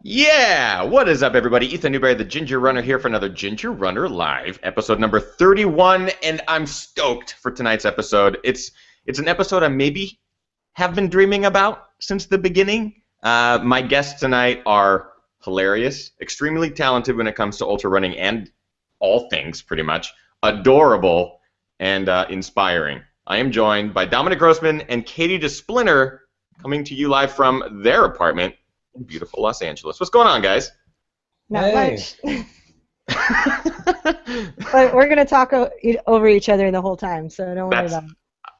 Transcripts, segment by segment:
Yeah! What is up, everybody? Ethan Newberry, the Ginger Runner, here for another Ginger Runner Live, episode number 31, and I'm stoked for tonight's episode. It's an episode I maybe have been dreaming about since the beginning. My guests tonight are hilarious, extremely talented when it comes to ultra running and all things, pretty much, adorable, and inspiring. I am joined by Dominic Grossman and Katie DeSplinter, coming to you live from their apartment in beautiful Los Angeles. What's going on, guys? Not much. But we're going to talk over each other the whole time, so don't worry about it.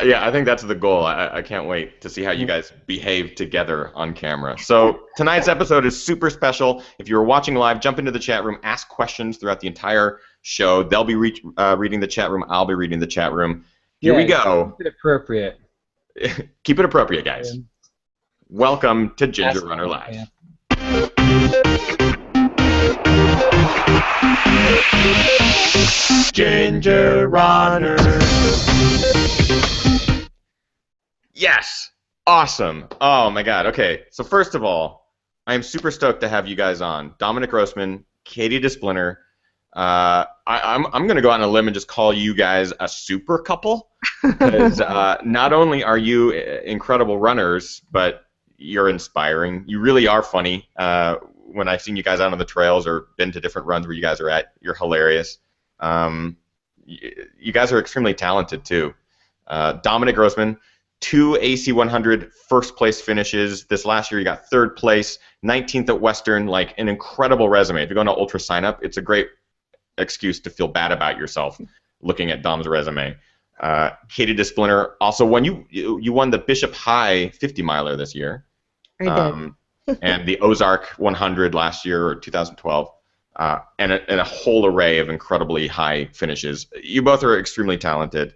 Yeah, I think that's the goal. I can't wait to see how you guys behave together on camera. So tonight's episode is super special. If you're watching live, jump into the chat room, ask questions throughout the entire show. They'll be reading the chat room. I'll be reading the chat room. Here we go. Keep it appropriate. Keep it appropriate, guys. Welcome to Ginger Runner Live. Yeah. Ginger Runner. Yes! Awesome. Oh my god. Okay, so first of all, I am super stoked to have you guys on. Dominic Grossman, Katie DeSplinter. I'm going to go out on a limb and just call you guys a super couple. Because not only are you incredible runners, but you're inspiring. You really are funny. When I've seen you guys out on the trails or been to different runs where you guys are at, you're hilarious. You guys are extremely talented, too. Dominic Grossman, 2 AC 100 first place finishes. This last year you got 3rd place, 19th at Western, like an incredible resume. If you're going to Ultra Sign Up, it's a great excuse to feel bad about yourself looking at Dom's resume. Katie DeSplinter also won. You won the Bishop High 50 miler this year. I did. And the Ozark 100 last year, or 2012, and a whole array of incredibly high finishes. You both are extremely talented.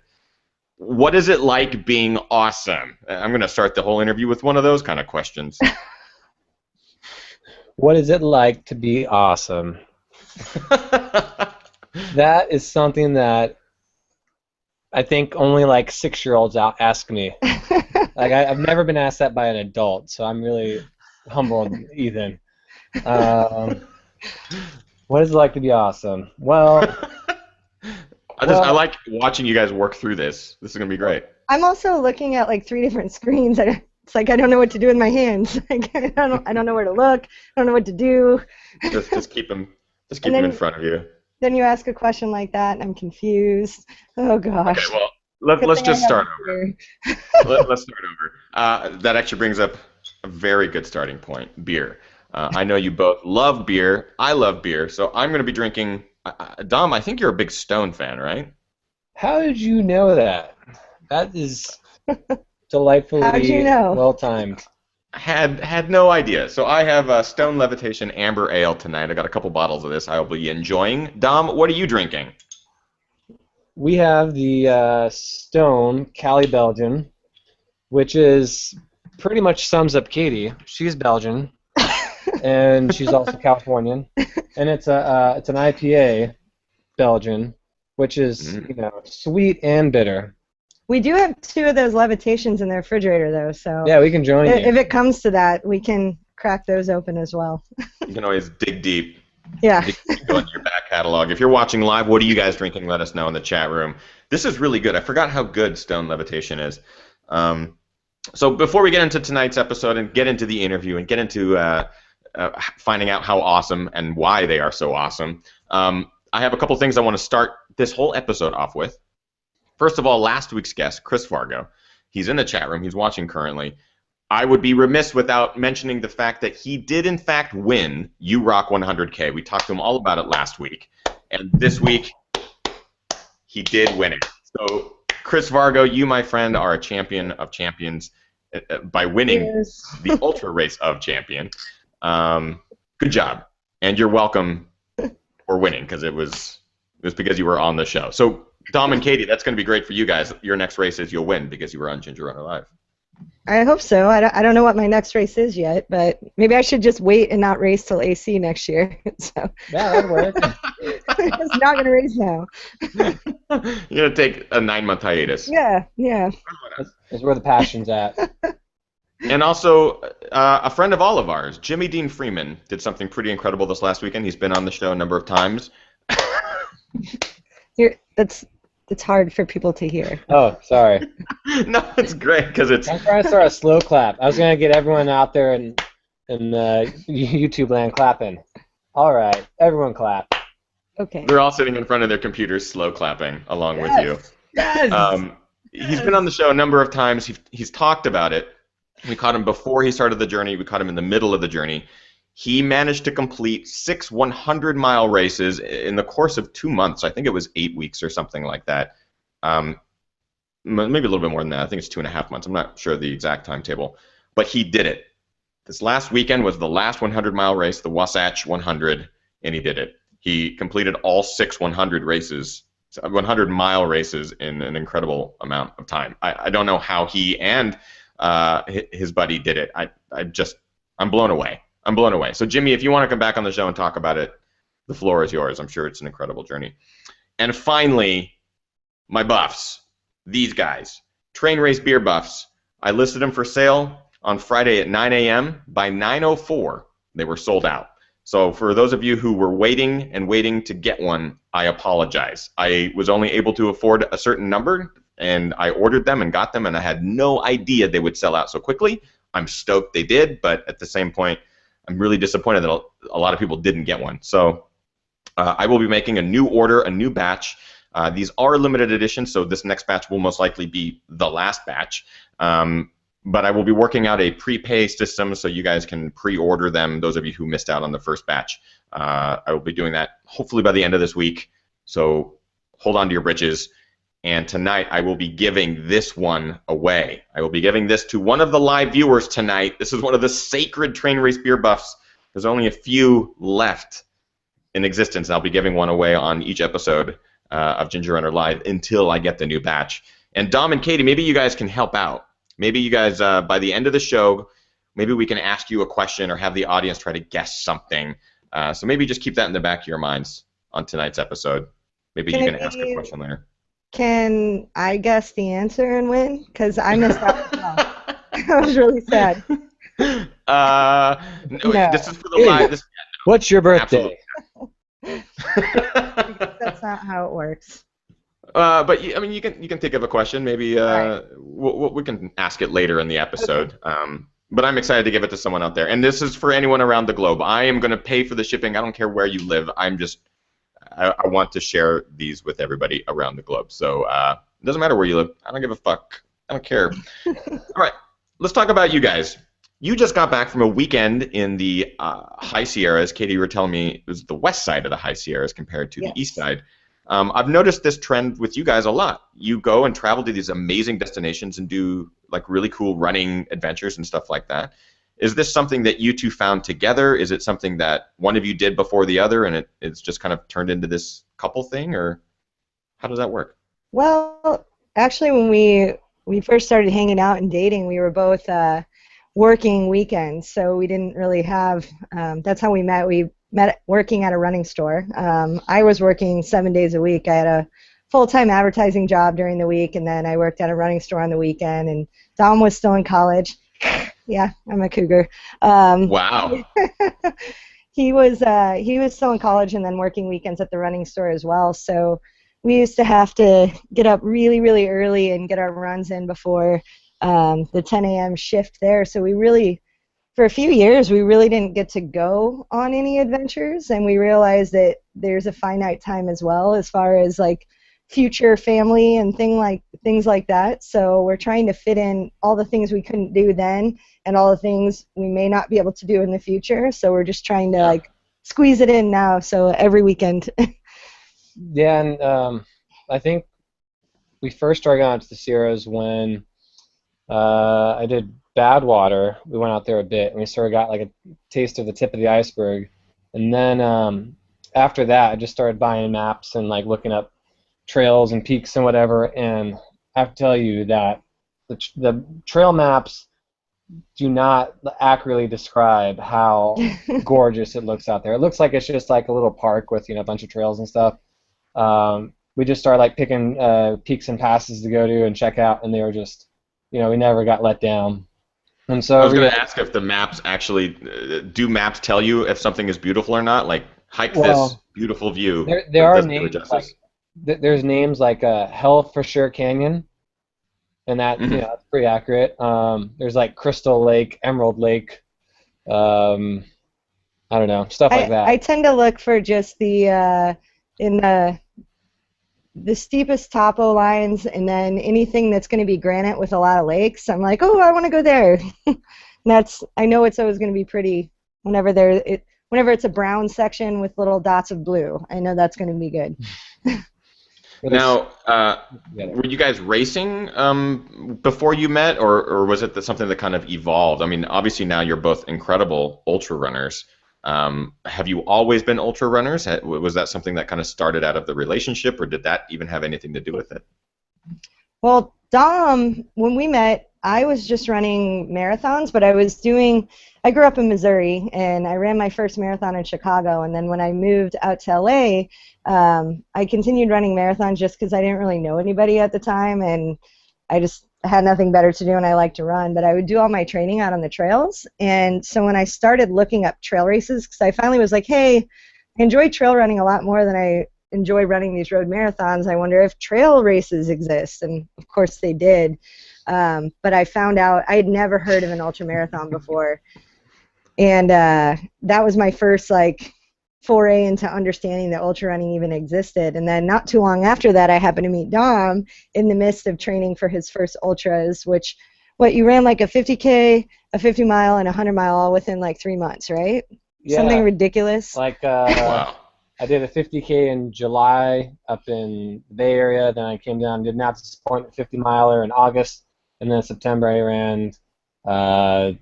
What is it like being awesome? I'm going to start the whole interview with one of those kind of questions. What is it like to be awesome? That is something that I think only like 6-year-olds ask me. Like I've never been asked that by an adult, so I'm really humbled, Ethan. What is it like to be awesome? Well, I like watching you guys work through this. This is gonna be great. I'm also looking at like 3 different screens. It's like I don't know what to do with my hands. Like, I don't know where to look. I don't know what to do. Just keep them in front of you. Then you ask a question like that, and I'm confused. Oh gosh. Okay, well, let's just start over. Let's start over. That actually brings up a very good starting point, beer. I know you both love beer. I love beer, so I'm going to be drinking. Dom, I think you're a big Stone fan, right? how did you know that? That is delightfully well-timed. Had no idea. So I have Stone Levitation Amber Ale tonight. I got a couple bottles of this I'll be enjoying. Dom, what are you drinking? We have the Stone Cali Belgian, which is pretty much sums up Katie. She's Belgian, and she's also Californian, and it's an IPA Belgian, which is sweet and bitter. We do have 2 of those Levitations in the refrigerator, though, so yeah, we can join you. If it comes to that, we can crack those open as well. You can always dig deep. Yeah. Go into your back catalog. If you're watching live, what are you guys drinking? Let us know in the chat room. This is really good. I forgot how good Stone Levitation is. So before we get into tonight's episode and get into the interview and get into finding out how awesome and why they are so awesome, I have a couple things I want to start this whole episode off with. First of all, last week's guest, Chris Fargo, he's in the chat room. He's watching currently. I would be remiss without mentioning the fact that he did, in fact, win You Rock 100K. We talked to him all about it last week. And this week, he did win it. So, Chris Fargo, you, my friend, are a champion of champions by winning the Ultra Race of Champion. Good job. And you're welcome for winning, because it was because you were on the show. So, Dom and Katie, that's going to be great for you guys. Your next race is you'll win because you were on Ginger Runner Live. I hope so. I don't know what my next race is yet, but maybe I should just wait and not race till AC next year. So yeah, that'd work. I'm just not going to race now. You're going to take a 9-month hiatus. Yeah. That's where the passion's at. And also, a friend of all of ours, Jimmy Dean Freeman, did something pretty incredible this last weekend. He's been on the show a number of times. It's hard for people to hear. Oh, sorry. No, it's great because it's. I'm trying to start a slow clap. I was gonna get everyone out there in YouTube land clapping. All right, everyone clap. Okay. They're all sitting in front of their computers, slow clapping along with you. Yes. He's been on the show a number of times. He's talked about it. We caught him before he started the journey. We caught him in the middle of the journey. He managed to complete 6 100-mile races in the course of 2 months. I think it was 8 weeks or something like that. Maybe a little bit more than that. I think it's 2.5 months. I'm not sure the exact timetable. But he did it. This last weekend was the last 100-mile race, the Wasatch 100, and he did it. He completed all 6 100-mile races in an incredible amount of time. I don't know how he and his buddy did it. I'm blown away. I'm blown away. So Jimmy, if you want to come back on the show and talk about it, the floor is yours. I'm sure it's an incredible journey. And finally, my buffs. These guys, Train Race Beer Buffs. I listed them for sale on Friday at 9 a.m. By 9:04, they were sold out. So for those of you who were waiting to get one, I apologize. I was only able to afford a certain number, and I ordered them and got them, and I had no idea they would sell out so quickly. I'm stoked they did, but at the same point, I'm really disappointed that a lot of people didn't get one. So I will be making a new order, a new batch. These are limited editions, so this next batch will most likely be the last batch. But I will be working out a prepay system so you guys can pre-order them, those of you who missed out on the first batch. I will be doing that hopefully by the end of this week, so hold on to your britches. And tonight I will be giving this one away. I will be giving this to one of the live viewers tonight. This is one of the sacred Train Race Beer Buffs. There's only a few left in existence. I'll be giving one away on each episode of Ginger Runner Live until I get the new batch. And Dom and Katie, maybe you guys can help out. Maybe you guys, by the end of the show, maybe we can ask you a question or have the audience try to guess something. So maybe just keep that in the back of your minds on tonight's episode. Maybe you can ask a question later. Can I guess the answer and win? Because I missed out as well. I was really sad. No. This is for the live. What's your birthday? That's not how it works. But I mean, you can think of a question. Maybe right. We can ask it later in the episode. Okay. But I'm excited to give it to someone out there. And this is for anyone around the globe. I am going to pay for the shipping. I don't care where you live. I want to share these with everybody around the globe. So it doesn't matter where you live. I don't give a fuck. I don't care. All right, let's talk about you guys. You just got back from a weekend in the High Sierras. Katie, you were telling me it was the west side of the High Sierras compared to the east side. I've noticed this trend with you guys a lot. You go and travel to these amazing destinations and do like really cool running adventures and stuff like that. Is this something that you two found together? Is it something that one of you did before the other and it's just kind of turned into this couple thing, or how does that work? Well, actually, when we first started hanging out and dating, we were both working weekends, so we didn't really have, that's how we met. We met working at a running store. I was working 7 days a week. I had a full-time advertising job during the week, and then I worked at a running store on the weekend, and Dom was still in college. Yeah, I'm a cougar. Wow. He was still in college and then working weekends at the running store as well, so we used to have to get up really, really early and get our runs in before the 10 a.m. shift there, so for a few years, we really didn't get to go on any adventures, and we realized that there's a finite time as well as far as like future family and things like that. So we're trying to fit in all the things we couldn't do then and all the things we may not be able to do in the future. So we're just trying to like squeeze it in now. So every weekend. Yeah, and I think we first started going out to the Sierras when I did Badwater. We went out there a bit, and we sort of got like a taste of the tip of the iceberg. And then after that, I just started buying maps and like looking up trails and peaks and whatever. And I have to tell you that the trail maps do not accurately describe how gorgeous it looks out there. It looks like it's just like a little park with a bunch of trails and stuff. We just started like picking peaks and passes to go to and check out, and they were just we never got let down. And so I was going to ask if the maps actually do maps tell you if something is beautiful or not? Like hike this beautiful view. There are doesn't do it names justice. there's names like Hell for Sure Canyon, and that that's pretty accurate. There's like Crystal Lake, Emerald Lake, I don't know, stuff like that. I tend to look for just in the steepest topo lines, and then anything that's going to be granite with a lot of lakes. I'm like, oh, I want to go there. And I know it's always going to be pretty whenever whenever it's a brown section with little dots of blue. I know that's going to be good. Now, were you guys racing before you met, or was it something that kind of evolved? I mean, obviously now you're both incredible ultra runners. Have you always been ultra runners? Was that something that kind of started out of the relationship, or did that even have anything to do with it? Well, Dom, when we met, I was just running marathons, but I grew up in Missouri, and I ran my first marathon in Chicago, and then when I moved out to LA, I continued running marathons just because I didn't really know anybody at the time, and I just had nothing better to do, and I liked to run, but I would do all my training out on the trails. And so when I started looking up trail races, because I finally was like, hey, I enjoy trail running a lot more than I enjoy running these road marathons. I wonder if trail races exist, and of course they did. But I found out I had never heard of an ultra marathon before, and that was my first foray into understanding that ultra running even existed. And then not too long after that, I happened to meet Dom in the midst of training for his first ultras, which you ran like a 50K, a 50 mile, and a 100 mile all within like 3 months, right? Yeah. Something ridiculous. Like wow. I did a 50K in July up in the Bay Area. Then I came down and did not disappoint a 50 miler in August, and then in September I ran the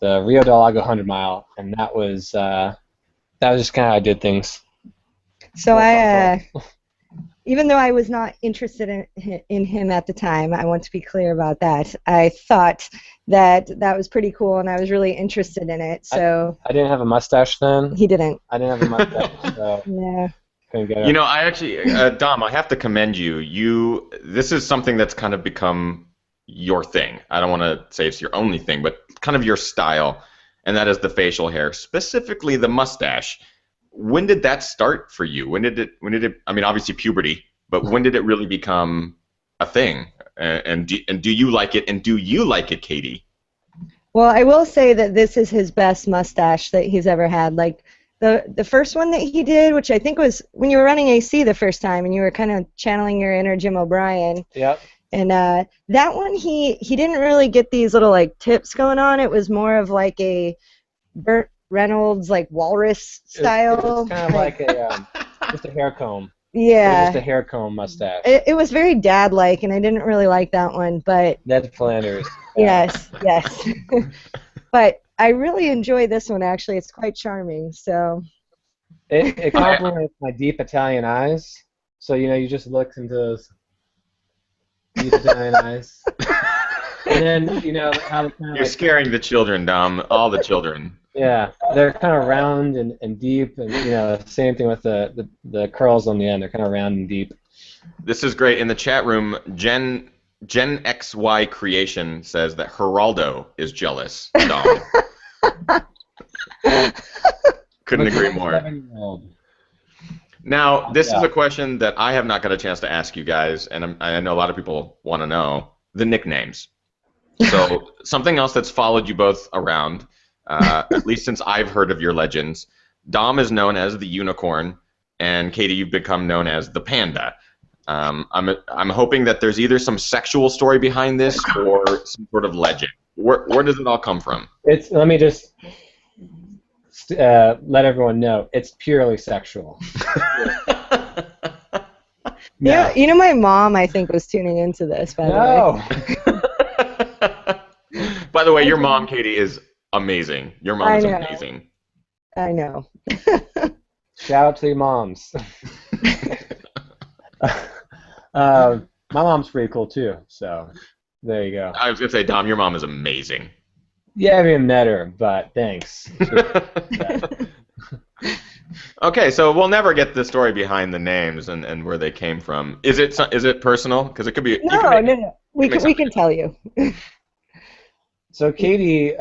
Rio del Lago 100 mile, and that was just kind of how I did things. So even though I was not interested in him at the time, I want to be clear about that. I thought that was pretty cool, and I was really interested in it. So I didn't have a mustache then. He didn't. I didn't have a mustache, so yeah. Couldn't get it. You know, I actually, Dom, I have to commend you. This is something that's kind of become your thing. I don't want to say it's your only thing, but kind of your style, and that is the facial hair, specifically the mustache. When did that start for you? When did it? I mean, obviously puberty, but when did it really become a thing? And do you like it? And do you like it, Katie? Well, I will say that this is his best mustache that he's ever had. Like the first one that he did, which I think was when you were running AC the first time, and you were kind of channeling your inner Jim O'Brien. Yep. And that one, he didn't really get these little like tips going on. It was more of like a Burt Reynolds like walrus style. It was kind of like a just a hair comb. Yeah. Just a hair comb mustache. It was very dad-like, and I didn't really like that one. But Ned Flanders. yes. But I really enjoy this one. Actually, it's quite charming. So. It complements my deep Italian eyes. So you just look into those deep Italian eyes. And then how You're scaring the children, Dom. All the children. Yeah, they're kind of round and deep, and same thing with the curls on the end. They're kind of round and deep. This is great. In the chat room, Gen XY Creation says that Geraldo is jealous. Dom. Couldn't agree more. 7-year-old. Now, this is a question that I have not got a chance to ask you guys, and I know a lot of people want to know the nicknames. So something else that's followed you both around. At least since I've heard of your legends. Dom is known as the Unicorn, and Katie, you've become known as the Panda. I'm hoping that there's either some sexual story behind this or some sort of legend. Where does it all come from? Let me just let everyone know it's purely sexual. No. Yeah, my mom I think was tuning into this. By the way. By the way, your mom, Katie, is amazing. Your mom is amazing. I know. Shout out to your moms. My mom's pretty cool too, so there you go. I was gonna say, Dom, your mom is amazing. Yeah, I haven't met her, but thanks. Okay, so we'll never get the story behind the names and where they came from. Is it personal? Because it could be. No. We can tell you. So Katie,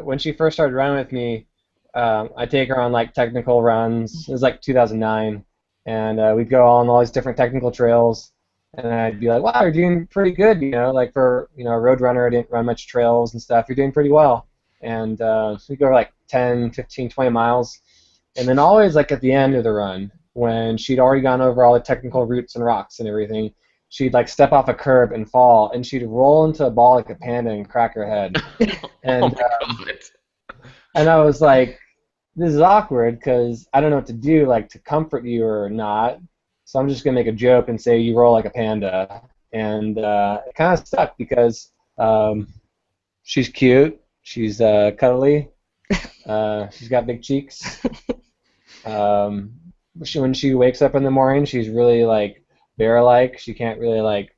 when she first started running with me, I take her on like technical runs. It was like 2009, and we'd go on all these different technical trails, and I'd be like, "Wow, you're doing pretty good, you know, like for a road runner, I didn't run much trails and stuff. You're doing pretty well." And so we'd go like 10, 15, 20 miles, and then always like at the end of the run, when she'd already gone over all the technical routes and rocks and everything, she'd like step off a curb and fall, and she'd roll into a ball like a panda and crack her head. Oh And my God. and I was like, this is awkward because I don't know what to do, like to comfort you or not. So I'm just gonna make a joke and say you roll like a panda, and it kind of stuck because she's cute, she's cuddly, she's got big cheeks. When she wakes up in the morning, she's really like bear-like. She can't really like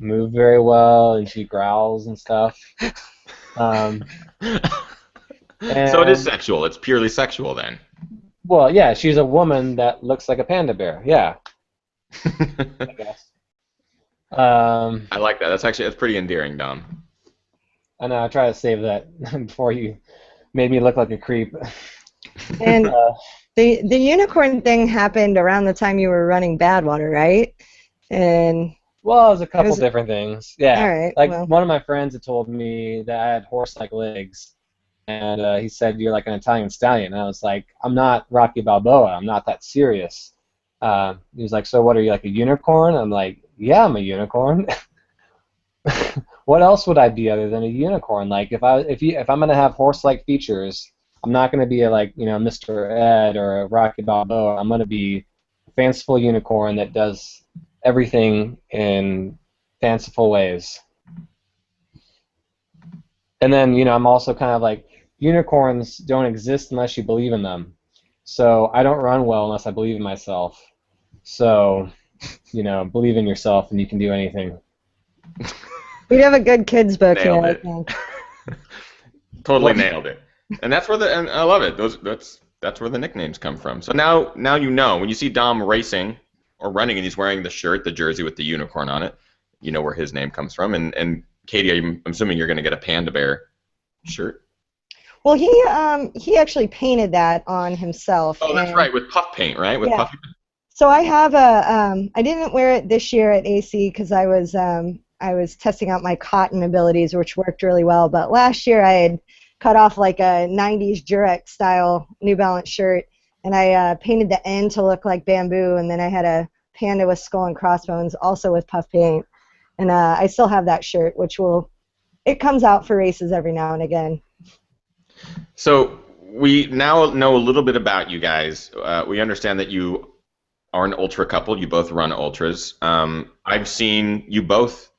move very well, and she growls and stuff. Um, So it is and sexual. It's purely sexual then. well, yeah, she's a woman that looks like a panda bear. Yeah, I guess. I like that. That's pretty endearing, Dom. I know. I try to save that before you made me look like a creep. And Uh, the unicorn thing happened around the time you were running Badwater, right? And well, it was a it couple was different things. Yeah, all right. like Well, one of my friends had told me that I had horse-like legs, and he said you're like an Italian stallion. And I was like, I'm not Rocky Balboa. I'm not that serious. He was like, so what are you, like a unicorn? I'm like, yeah, I'm a unicorn. What else would I be other than a unicorn? Like if I'm gonna have horse-like features, I'm not gonna be a like Mr. Ed or a Rocky Balboa. I'm gonna be a fanciful unicorn that does everything in fanciful ways. And then I'm also kind of like unicorns don't exist unless you believe in them. So I don't run well unless I believe in myself. So believe in yourself and you can do anything. we'd have a good kids book Nailed here, I it. think. Totally Well, nailed it. And and I love it. That's where the nicknames come from. So now you know when you see Dom racing or running and he's wearing the shirt, the jersey with the unicorn on it, you know where his name comes from. And Katie, I'm assuming you're going to get a panda bear shirt. Well, he actually painted that on himself, Oh, that's and right, with puff paint, right? With yeah. puffy. So I have a I didn't wear it this year at AC because I was testing out my cotton abilities, which worked really well. But last year I had cut off like a 90s Durex style New Balance shirt, and I painted the end to look like bamboo, and then I had a panda with skull and crossbones, also with puff paint. And I still have that shirt, it comes out for races every now and again. So we now know a little bit about you guys. We understand that you are an ultra couple. You both run ultras. I've seen you both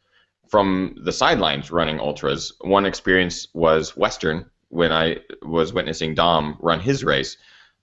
from the sidelines running ultras. One experience was Western when I was witnessing Dom run his race.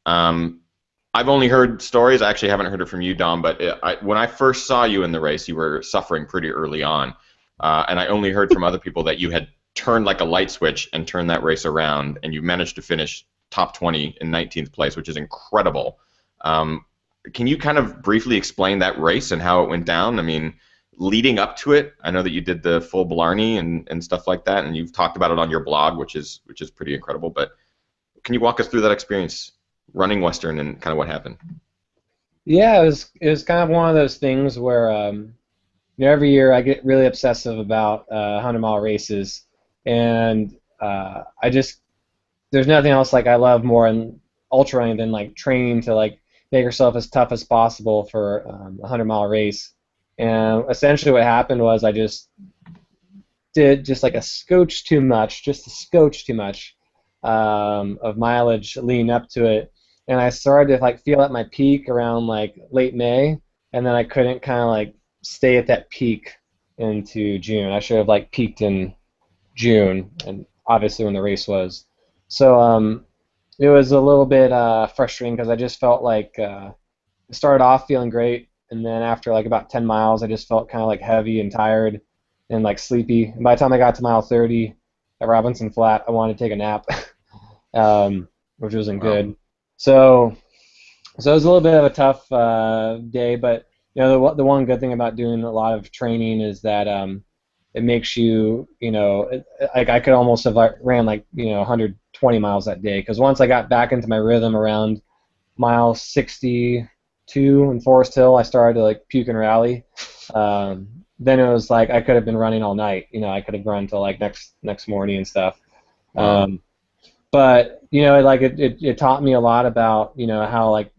I've only heard stories. I actually haven't heard it from you, Dom, but when I first saw you in the race, you were suffering pretty early on. And I only heard from other people that you had turned like a light switch and turned that race around, and you managed to finish top 20 in 19th place, which is incredible. Can you kind of briefly explain that race and how it went down? I mean, leading up to it, I know that you did the full Blarney and stuff like that, and you've talked about it on your blog, which is pretty incredible. But can you walk us through that experience running Western and kind of what happened? yeah, it was kind of one of those things where every year I get really obsessive about 100-mile races, and there's nothing else like I love more in ultra running than like training to like make yourself as tough as possible for a 100-mile race. And essentially what happened was I just did just like a scotch too much of mileage leading up to it, and I started to like feel at my peak around like late May, and then I couldn't kind of like stay at that peak into June. I should have like peaked in June, and obviously when the race was. So it was a little bit frustrating because I just felt like I started off feeling great, and then after like about 10 miles, I just felt kind of like heavy and tired and like sleepy. And by the time I got to mile 30 at Robinson Flat, I wanted to take a nap, which wasn't Wow. good. So it was a little bit of a tough day, but the one good thing about doing a lot of training is that it makes you, like I could almost have ran like 120 miles that day, because once I got back into my rhythm around mile 62 in Forest Hill, I started to like puke and rally. Then it was like I could have been running all night. I could have run till like next morning and stuff. But like it taught me a lot about how like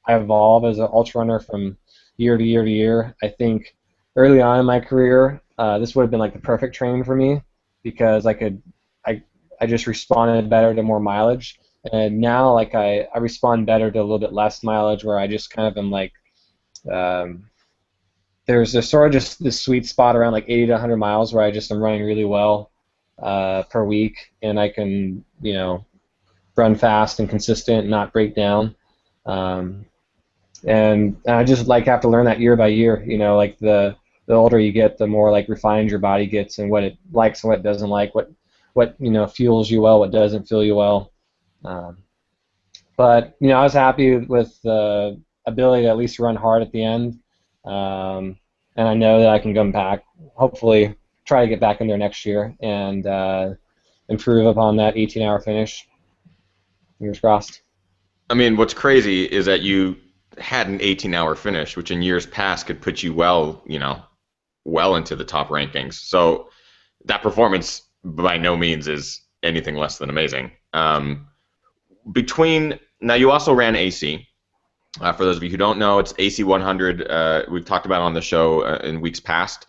I evolve as an ultra runner from year to year to year. I think early on in my career, this would have been like the perfect training for me, because I just responded better to more mileage, and now like I respond better to a little bit less mileage, where I just kind of am like there's sort of just this sweet spot around like 80 to 100 miles where I just am running really well per week, and I can run fast and consistent and not break down. And I just like have to learn that year by year. Like the older you get, the more like refined your body gets, and what it likes and what it doesn't like, what fuels you well, what doesn't fuel you well. But I was happy with the ability to at least run hard at the end, and I know that I can come back, hopefully try to get back in there next year and improve upon that 18-hour finish. Fingers crossed. I mean, what's crazy is that you had an 18-hour finish, which in years past could put you well into the top rankings. So that performance by no means is anything less than amazing. Now, you also ran AC. For those of you who don't know, it's AC 100. We've talked about it on the show in weeks past.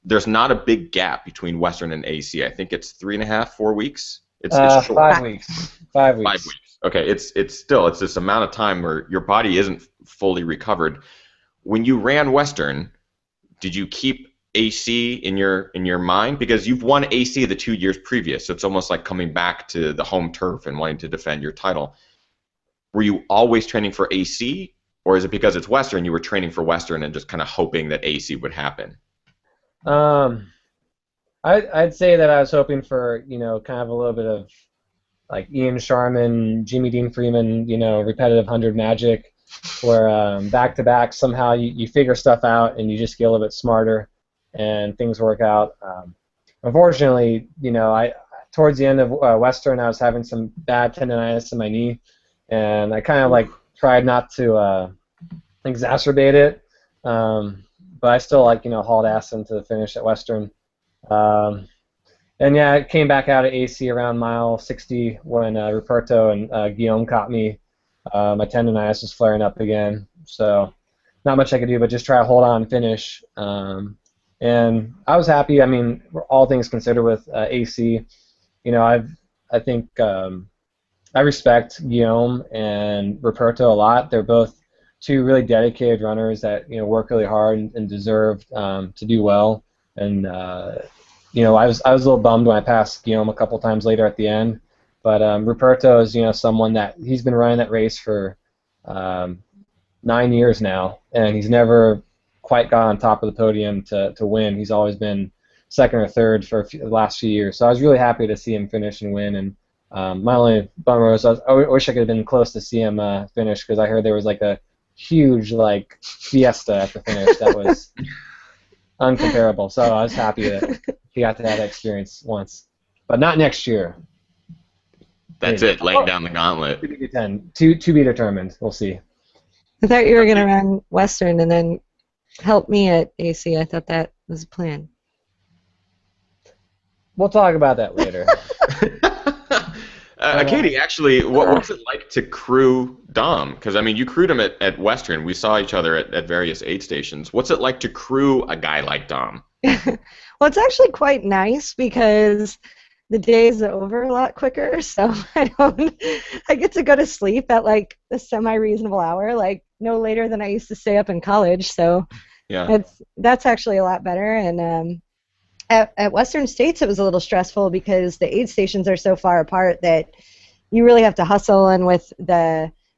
There's not a big gap between Western and AC. I think it's 3.5, 4 weeks. It's short. 5 weeks. 5 weeks. 5 weeks. Okay, it's this amount of time where your body isn't fully recovered. When you ran Western, did you keep AC in your mind? Because you've won AC the 2 years previous, so it's almost like coming back to the home turf and wanting to defend your title. Were you always training for AC, or is it because it's Western you were training for Western and just kind of hoping that AC would happen? I'd say that I was hoping for kind of a little bit of like Ian Sharman, Jimmy Dean Freeman, repetitive 100 magic, where back to back somehow you figure stuff out and you just get a little bit smarter and things work out. Unfortunately, I towards the end of Western I was having some bad tendonitis in my knee, and I kind of like tried not to exacerbate it, but I still like hauled ass into the finish at Western. And yeah, I came back out of AC around mile 60 when Ruperto and Guillaume caught me. My tendonitis was flaring up again, so not much I could do but just try to hold on and finish. And I was happy. I mean, all things considered with AC, I think I respect Guillaume and Ruperto a lot. They're both two really dedicated runners that work really hard and deserve to do well. And I was a little bummed when I passed Guillaume a couple times later at the end, but Ruperto is someone that he's been running that race for 9 years now, and he's never quite got on top of the podium to win. He's always been second or third for the last few years. So I was really happy to see him finish and win. And my only bummer was I wish I could have been close to see him finish, because I heard there was like a huge like fiesta at the finish that was uncomparable. So I was happy that he got to have that experience once, but not next year. That's it, laying down the gauntlet. To be determined. We'll see. I thought you were going to run Western and then help me at AC. I thought that was a plan. We'll talk about that later. Katie, actually, what's it like to crew Dom? Because, I mean, you crewed him at Western. We saw each other at various aid stations. What's it like to crew a guy like Dom? Well, it's actually quite nice because the days are over a lot quicker, so I get to go to sleep at like a semi-reasonable hour, like no later than I used to stay up in college. So yeah, that's actually a lot better. And at Western States, it was a little stressful because the aid stations are so far apart that you really have to hustle, and with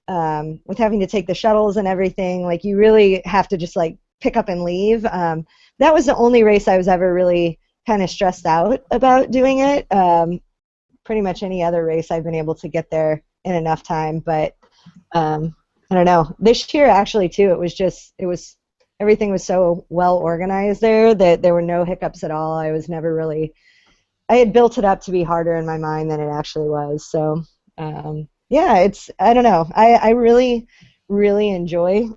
having to take the shuttles and everything, like you really have to just like pick up and leave. That was the only race I was ever really kind of stressed out about doing it. Pretty much any other race I've been able to get there in enough time, but I don't know. This year actually too, it was everything was so well organized there that there were no hiccups at all. I was never really, I had built it up to be harder in my mind than it actually was. So yeah, I don't know. I really, really enjoy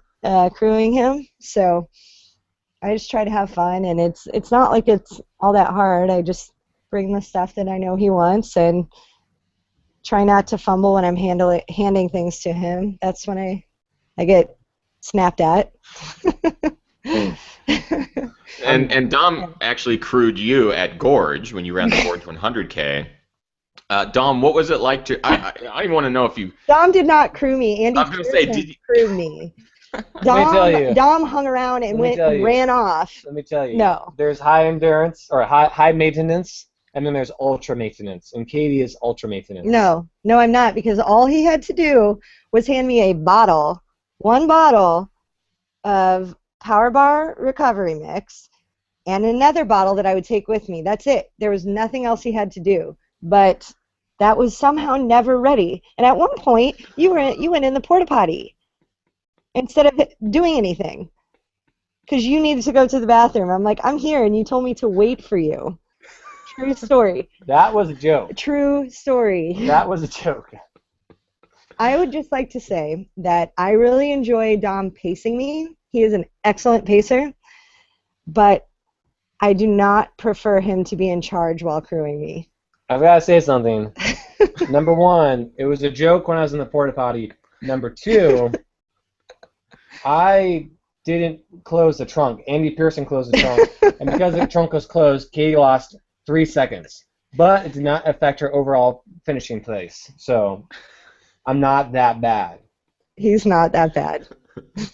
crewing him. So I just try to have fun, and it's not like it's all that hard. I just bring the stuff that I know he wants and try not to fumble when I'm handing things to him. That's when I get snapped at. And Dom actually crewed you at Gorge when you ran the Gorge 100K. Dom, what was it like to? I even want to know if you. Dom did not crew me. Andy I'm gonna say, did you? crewed me. Let me tell you. Dom hung around and ran off. Let me tell you. No. There's high endurance or high maintenance, and then there's ultra maintenance. And Katie is ultra maintenance. No, I'm not, because all he had to do was hand me one bottle of Power Bar Recovery Mix, and another bottle that I would take with me. That's it. There was nothing else he had to do. But that was somehow never ready. And at one point, you went in the porta potty instead of doing anything, because you needed to go to the bathroom. I'm like, I'm here, and you told me to wait for you. True story. That was a joke. True story. That was a joke. I would just like to say that I really enjoy Dom pacing me. He is an excellent pacer, but I do not prefer him to be in charge while crewing me. I've got to say something. Number one, it was a joke when I was in the porta potty. Number two, I didn't close the trunk. Andy Pearson closed the trunk, and because the trunk was closed, Katie lost 3 seconds. But it did not affect her overall finishing place. So I'm not that bad. He's not that bad.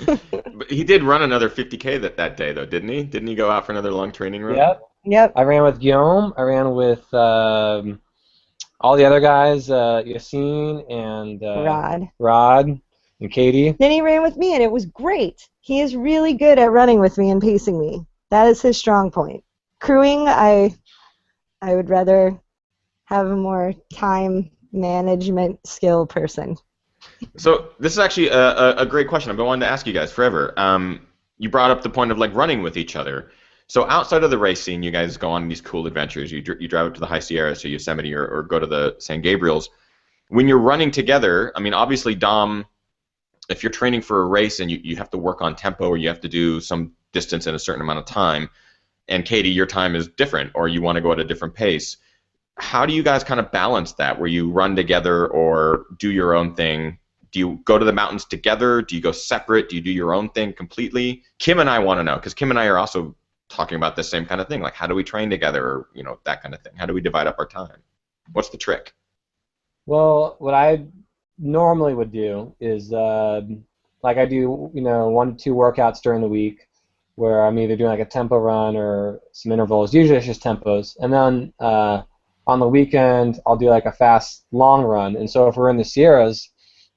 But he did run another 50K that day, though, didn't he? Didn't he go out for another long training run? Yep. I ran with Guillaume. I ran with all the other guys, Yassine and Rod and Katie. Then he ran with me, and it was great. He is really good at running with me and pacing me. That is his strong point. Crewing, I would rather have a more time management skill person. So this is actually a great question. I've been wanting to ask you guys forever. You brought up the point of like running with each other. So outside of the race scene, you guys go on these cool adventures. You drive up to the High Sierras or Yosemite or go to the San Gabriels. When you're running together, I mean, obviously, Dom, if you're training for a race and you have to work on tempo or you have to do some distance in a certain amount of time, and Katie, your time is different or you want to go at a different pace, how do you guys kind of balance that where you run together or do your own thing? Do you go to the mountains together? Do you go separate? Do you do your own thing completely? Kim and I want to know, because Kim and I are also talking about the same kind of thing, like how do we train together, or that kind of thing. How do we divide up our time? What's the trick? Well, what I normally would do is like I do 1 to 2 workouts during the week where I'm either doing like a tempo run or some intervals. Usually it's just tempos, and then on the weekend I'll do like a fast long run. And so if we're in the Sierras,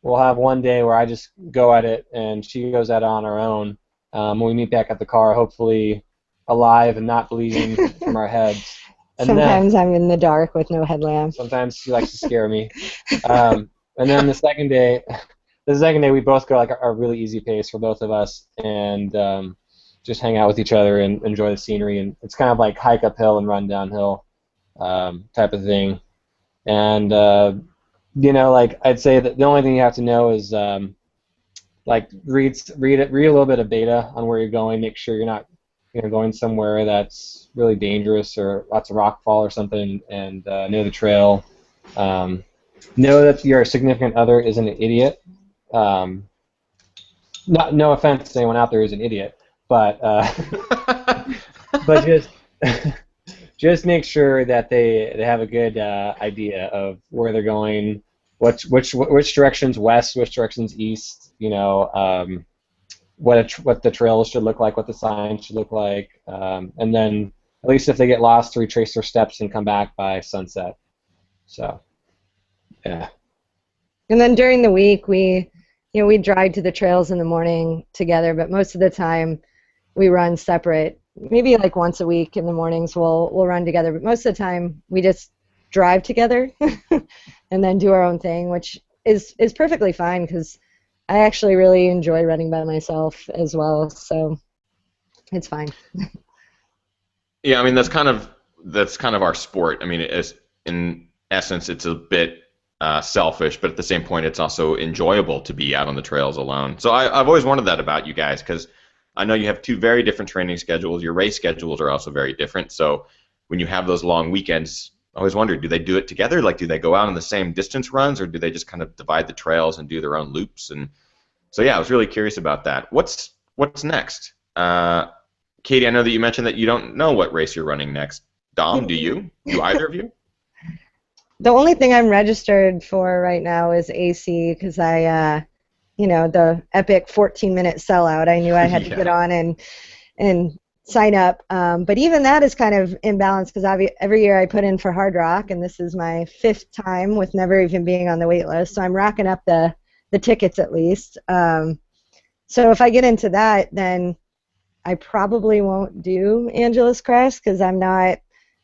we'll have one day where I just go at it and she goes at it on her own. When we meet back at the car, hopefully alive and not bleeding from our heads. And sometimes I'm in the dark with no headlamp. Sometimes she likes to scare me. And then the second day we both go like a really easy pace for both of us and just hang out with each other and enjoy the scenery. And it's kind of like hike uphill and run downhill type of thing. And like I'd say that the only thing you have to know is like read a little bit of data on where you're going. Make sure you're not going somewhere that's really dangerous or lots of rockfall or something, and know the trail. Know that your significant other isn't an idiot. No offense to anyone out there who's an idiot, but but just make sure that they have a good idea of where they're going, which directions west, which directions east. What the trails should look like, what the signs should look like, and then at least if they get lost, to retrace their steps and come back by sunset. So, yeah. And then during the week, we drive to the trails in the morning together, but most of the time we run separate. Maybe like once a week in the mornings we'll run together, but most of the time we just drive together and then do our own thing, which is perfectly fine because I actually really enjoy running by myself as well. So It's fine. Yeah, I mean that's kind of our sport. I mean, in essence, it's a bit selfish, but at the same point, it's also enjoyable to be out on the trails alone. So I've always wondered that about you guys because I know you have two very different training schedules. Your race schedules are also very different. So when you have those long weekends, I always wondered, do they do it together? Like, do they go out on the same distance runs, or do they just kind of divide the trails and do their own loops? And so yeah, I was really curious about that. What's next? Katie, I know that you mentioned that you don't know what race you're running next. Dom, do you? Do either of you? The only thing I'm registered for right now is AC because the epic 14-minute sellout. I knew I had to get on and sign up. But even that is kind of imbalanced because every year I put in for Hard Rock, and this is my 5th time with never even being on the wait list. So I'm racking up the tickets at least. So if I get into that, then I probably won't do Angeles Crest because I'm not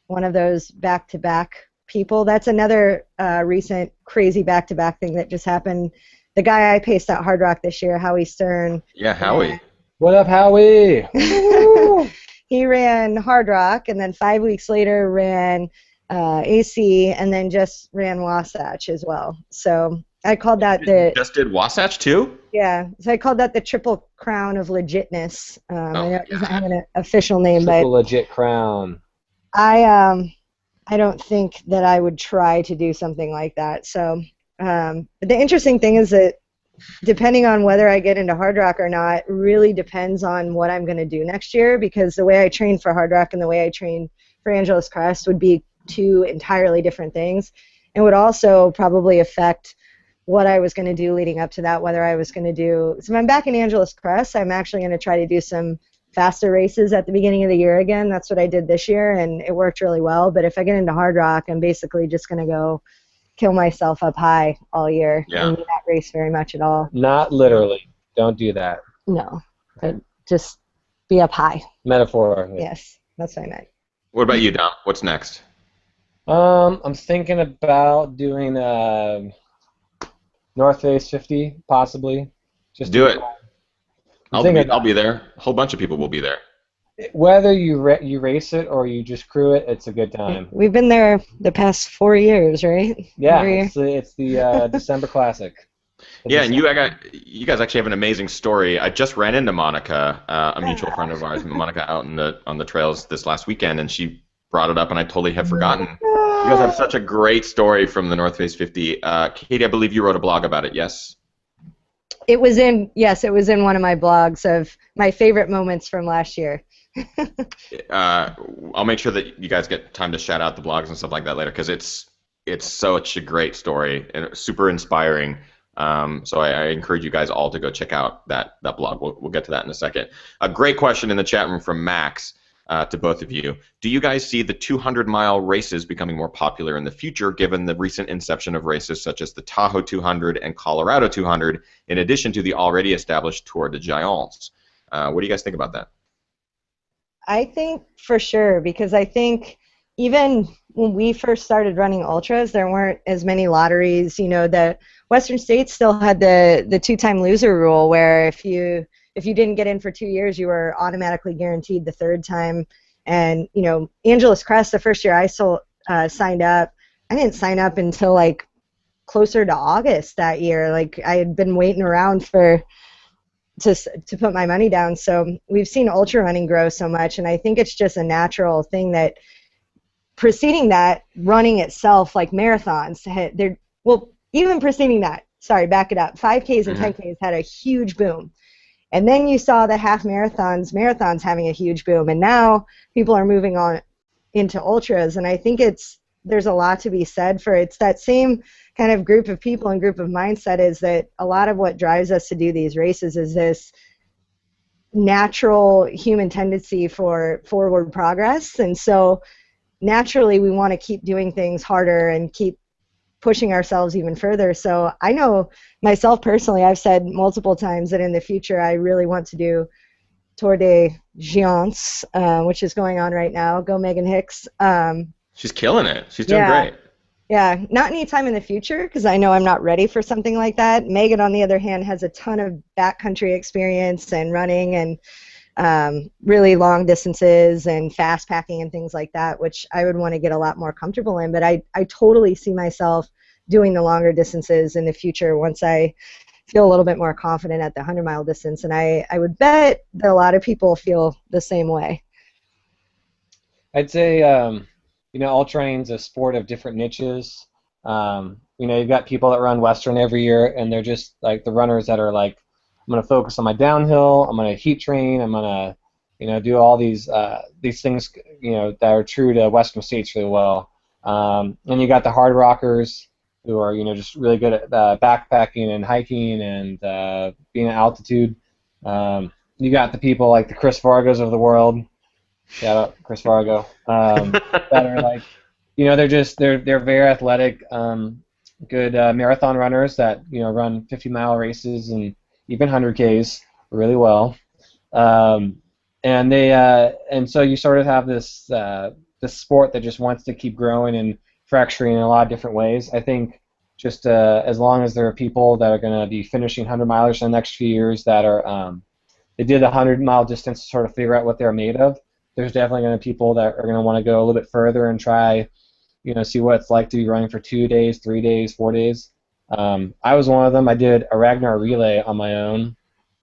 one of those back-to-back people. That's another recent crazy back-to-back thing that just happened. The guy I paced at Hard Rock this year, Howie Stern. Yeah, Howie. What up, Howie? He ran Hard Rock, and then 5 weeks later ran AC, and then just ran Wasatch as well. So I called that Just did Wasatch too? Yeah, so I called that the Triple Crown of Legitness. I know it doesn't have an official name, Triple but legit crown. I don't think that I would try to do something like that. So but the interesting thing is that depending on whether I get into Hard Rock or not really depends on what I'm going to do next year, because the way I train for Hard Rock and the way I train for Angeles Crest would be two entirely different things, and would also probably affect what I was going to do leading up to that, whether I was going to do. So if I'm back in Angeles Crest, I'm actually going to try to do some faster races at the beginning of the year again. That's what I did this year, and it worked really well. But if I get into Hard Rock, I'm basically just going to go kill myself up high all year and not race very much at all. Not literally. Don't do that. No, but just be up high. Metaphor. Yes, that's what I meant. What about you, Dom? What's next? I'm thinking about doing North Face 50, possibly. Just do it. I'll be there. A whole bunch of people will be there. Whether you race it or you just crew it, it's a good time. We've been there the past 4 years, right? Yeah, it's the December Classic. Yeah, and you guys actually have an amazing story. I just ran into Monica, a mutual friend of ours, Monica, out on the trails this last weekend, and she brought it up, and I totally have forgotten. You guys have such a great story from the North Face 50. Katie, I believe you wrote a blog about it, yes? It was in one of my blogs of my favorite moments from last year. I'll make sure that you guys get time to shout out the blogs and stuff like that later, because it's such a great story and super inspiring. So I encourage you guys all to go check out that blog. We'll get to that in a second. A great question in the chat room from Max to both of you. Do you guys see the 200-mile races becoming more popular in the future, given the recent inception of races such as the Tahoe 200 and Colorado 200, in addition to the already established Tour de Giants? What do you guys think about that? I think for sure, because I think even when we first started running ultras, there weren't as many lotteries. You know, the Western States still had the two-time loser rule, where if you didn't get in for 2 years, you were automatically guaranteed the third time. And you know, Angeles Crest, the first year I signed up, I didn't sign up until like closer to August that year. Like I had been waiting around to put my money down. So we've seen ultra running grow so much, and I think it's just a natural thing that preceding that, running itself, like marathons, even preceding that, sorry, back it up, 5Ks and 10Ks had a huge boom. And then you saw the half marathons having a huge boom, and now people are moving on into ultras, and I think there's a lot to be said for it's that same kind of group of people and group of mindset, is that a lot of what drives us to do these races is this natural human tendency for forward progress, and so naturally we want to keep doing things harder and keep pushing ourselves even further. So I know myself personally, I've said multiple times that in the future I really want to do Tour de Giants, which is going on right now. Go Megan Hicks. She's killing it. She's doing great. Yeah, not anytime in the future, because I know I'm not ready for something like that. Megan, on the other hand, has a ton of backcountry experience and running, and really long distances and fast packing and things like that, which I would want to get a lot more comfortable in. But I totally see myself doing the longer distances in the future once I feel a little bit more confident at the 100-mile distance. And I would bet that a lot of people feel the same way. I'd say, you know, ultra running's a sport of different niches. You know, you've got people that run Western every year, and they're just like the runners that are like, I'm going to focus on my downhill, I'm going to heat train, I'm going to, you know, do all these things, you know, that are true to Western states really well. And you got the hard rockers who are, you know, just really good at backpacking and hiking and being at altitude. You got the people like the Chris Vargas of the world. Shout out Chris Vargo. That are like, you know, they're very athletic, good marathon runners that, you know, run 50-mile races and even 100Ks really well. And so you sort of have this sport that just wants to keep growing and fracturing in a lot of different ways. I think just as long as there are people that are going to be finishing 100-milers in the next few years that are they did the 100-mile distance to sort of figure out what they're made of. There's definitely going to be people that are going to want to go a little bit further and try, you know, see what it's like to be running for 2 days, 3 days, 4 days. I was one of them. I did a Ragnar relay on my own.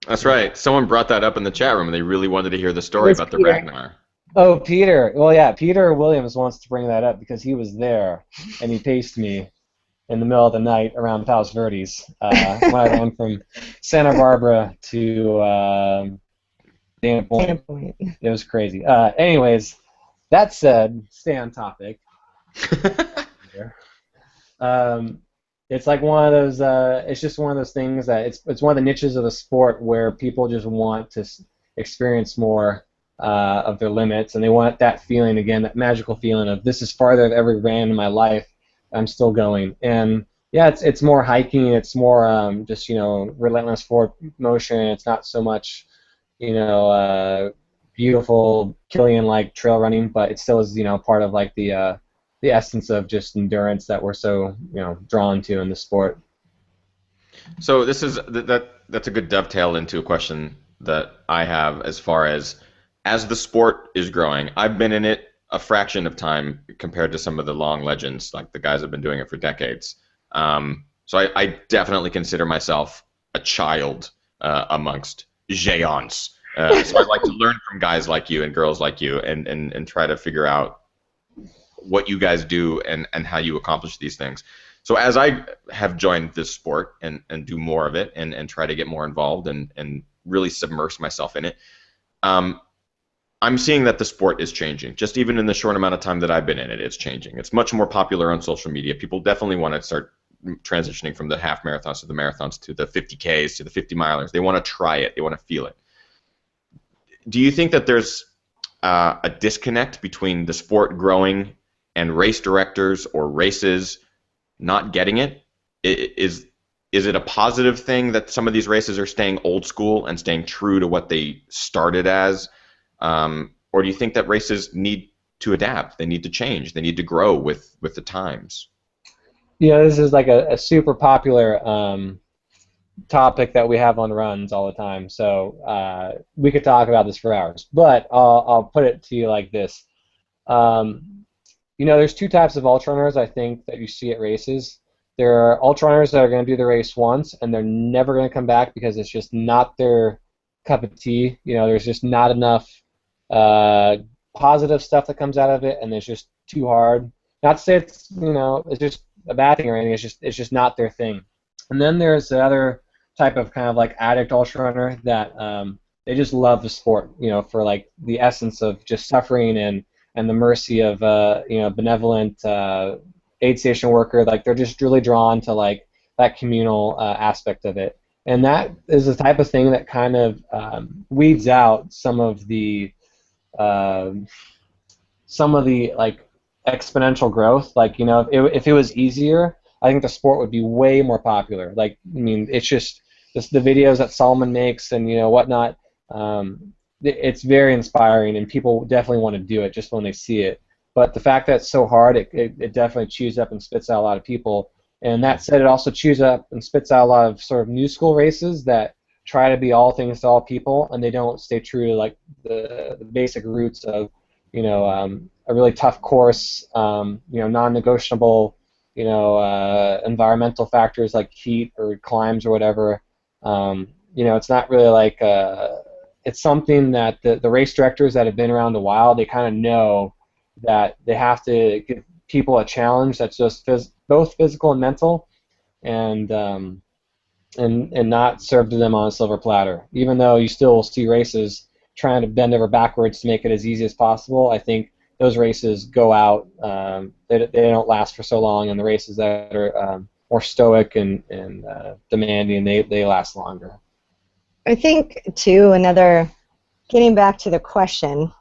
That's right. Someone brought that up in the chat room, and they really wanted to hear the story about the Peter. Ragnar. Oh, Peter. Well, yeah, Peter Williams wants to bring that up because he was there, and he paced me in the middle of the night around Palos Verdes when I ran from Santa Barbara to Dana Point. It was crazy. Anyways, that said, stay on topic. It's like one of those. It's just one of those things that it's one of the niches of the sport where people just want to experience more of their limits, and they want that feeling again, that magical feeling of this is farther I've ever ran in my life. I'm still going, and yeah, it's more hiking. It's more just, you know, relentless forward motion. It's not so much, you know, beautiful Killian-like trail running, but it still is, you know, part of like the essence of just endurance that we're so, you know, drawn to in the sport. So this is that's a good dovetail into a question that I have as far as the sport is growing. I've been in it a fraction of time compared to some of the long legends, like the guys that have been doing it for decades. So I definitely consider myself a child amongst géants. So I'd like to learn from guys like you and girls like you and try to figure out what you guys do and how you accomplish these things. So as I have joined this sport and do more of it and try to get more involved and really submerge myself in it, I'm seeing that the sport is changing. Just even in the short amount of time that I've been in it, it's changing. It's much more popular on social media. People definitely want to start transitioning from the half marathons to the marathons to the 50Ks to the 50-milers. They want to try it. They want to feel it. Do you think that there's a disconnect between the sport growing and race directors or races not getting it? Is it a positive thing that some of these races are staying old school and staying true to what they started as? Or do you think that races need to adapt? They need to change. They need to grow with the times? Yeah, this is like a super popular topic that we have on runs all the time. So we could talk about this for hours. But I'll put it to you like this. You know, there's two types of ultra runners I think that you see at races. There are ultra runners that are going to do the race once and they're never going to come back because it's just not their cup of tea. You know, there's just not enough positive stuff that comes out of it, and it's just too hard. Not to say it's, you know, it's just a bad thing or anything. It's just not their thing. And then there's the other type of kind of like addict ultra runner that they just love the sport, you know, for like the essence of just suffering and the mercy of you know, benevolent aid station worker. Like they're just really drawn to like that communal aspect of it. And that is the type of thing that kind of weeds out some of the like exponential growth. Like, you know, if it was easier, I think the sport would be way more popular. Like, I mean, it's just the videos that Solomon makes and, you know, whatnot. It's very inspiring, and people definitely want to do it just when they see it. But the fact that it's so hard, it definitely chews up and spits out a lot of people. And that said, it also chews up and spits out a lot of sort of new school races that try to be all things to all people, and they don't stay true to like the basic roots of, a really tough course, non-negotiable, environmental factors like heat or climbs or whatever. It's not really like it's something that the race directors that have been around a while, they kind of know that they have to give people a challenge that's just both physical and mental, and not served to them on a silver platter. Even though you still see races trying to bend over backwards to make it as easy as possible, I think those races go out. They don't last for so long, and the races that are more stoic and demanding, they last longer. I think, too, getting back to the question,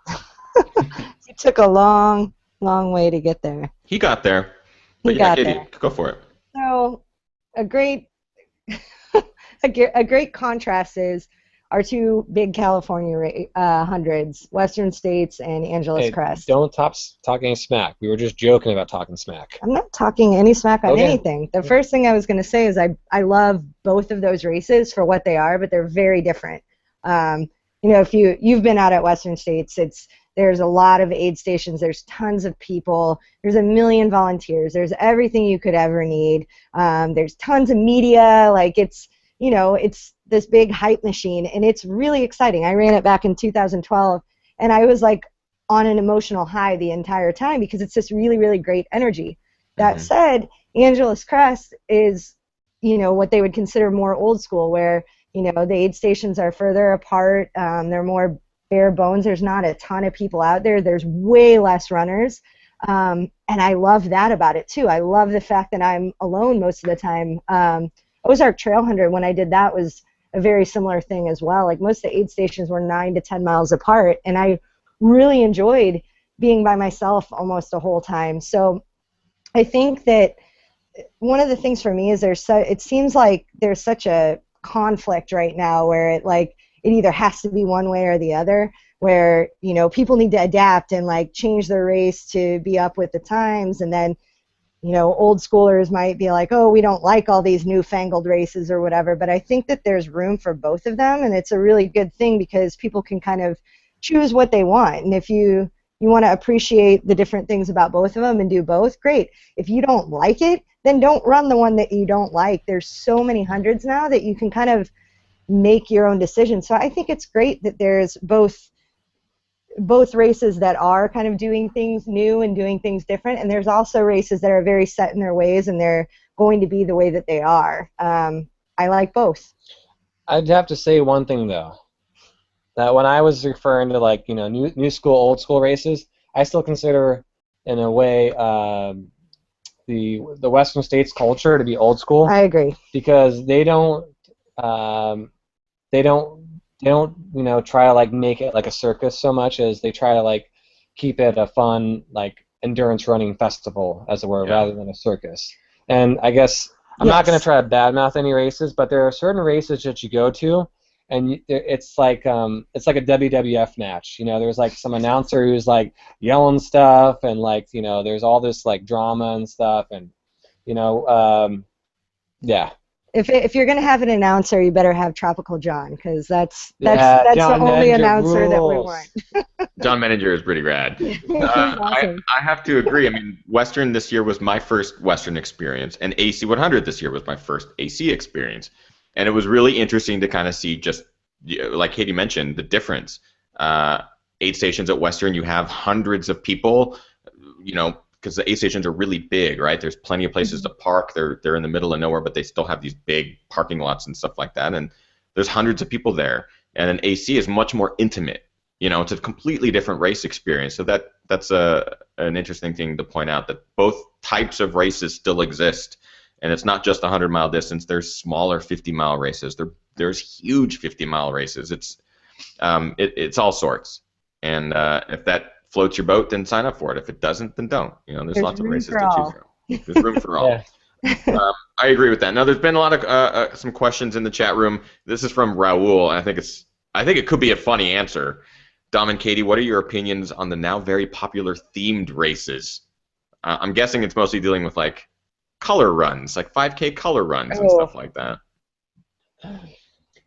it took a long, long way to get there. He got there. But He yeah, got Katie, there. go for it. So, a great contrast is our two big California hundreds, Western States and Angeles Crest. Don't talk any smack. We were just joking about talking smack. I'm not talking any smack on Okay. anything. The first thing I was going to say is I love both of those races for what they are, but they're very different. If you've been out at Western States, there's a lot of aid stations. There's tons of people. There's a million volunteers. There's everything you could ever need. There's tons of media. Like it's this big hype machine, and it's really exciting. I ran it back in 2012, and I was like on an emotional high the entire time because it's this really, really great energy. That said, Angeles Crest is, what they would consider more old school, where, the aid stations are further apart. They're more bare bones. There's not a ton of people out there. There's way less runners. And I love that about it, too. I love the fact that I'm alone most of the time. Ozark Trail 100, when I did that, was a very similar thing as well. Like most of the aid stations were 9 to 10 miles apart, and I really enjoyed being by myself almost the whole time. So I think that one of the things for me is it seems like there's such a conflict right now where it either has to be one way or the other, where people need to adapt and change their race to be up with the times, and then old schoolers might be like, oh, we don't like all these newfangled races or whatever. But I think that there's room for both of them, and it's a really good thing because people can kind of choose what they want. And if you want to appreciate the different things about both of them and do both, great. If you don't like it, then don't run the one that you don't like. There's so many hundreds now that you can kind of make your own decision. So I think it's great that there's both races that are kind of doing things new and doing things different, and there's also races that are very set in their ways and they're going to be the way that they are. I like both. I'd have to say one thing though, that when I was referring to new school, old school races, I still consider in a way the Western States culture to be old school. I agree, because they don't try to make it like a circus so much as they try to keep it a fun endurance running festival, as it were, rather than a circus. And I guess I'm not going to try to badmouth any races, but there are certain races that you go to, and it's like a WWF match. There's some announcer who's yelling stuff, and there's all this drama and stuff, and yeah. If you're going to have an announcer, you better have Tropical John, because that's the John only Menninger announcer rules. that we want. John Menninger is pretty rad. Awesome. I have to agree. I mean, Western this year was my first Western experience, and AC 100 this year was my first AC experience. And it was really interesting to kind of see just, like Katie mentioned, the difference. Aid stations at Western, you have hundreds of people, because the aid stations are really big, right? There's plenty of places to park. They're in the middle of nowhere, but they still have these big parking lots and stuff like that. And there's hundreds of people there. And an AC is much more intimate. It's a completely different race experience. So that's an interesting thing to point out, that both types of races still exist. And it's not just a 100-mile distance. There's smaller 50-mile races. There's huge 50-mile races. It's all sorts. And if that floats your boat, then sign up for it. If it doesn't, then don't. There's lots of races to choose from. There's room for all. Yeah. I agree with that. Now, there's been a lot of some questions in the chat room. This is from Raul, and I think it could be a funny answer. Dom and Katie, what are your opinions on the now very popular themed races? I'm guessing it's mostly dealing with color runs, 5K color runs and stuff like that.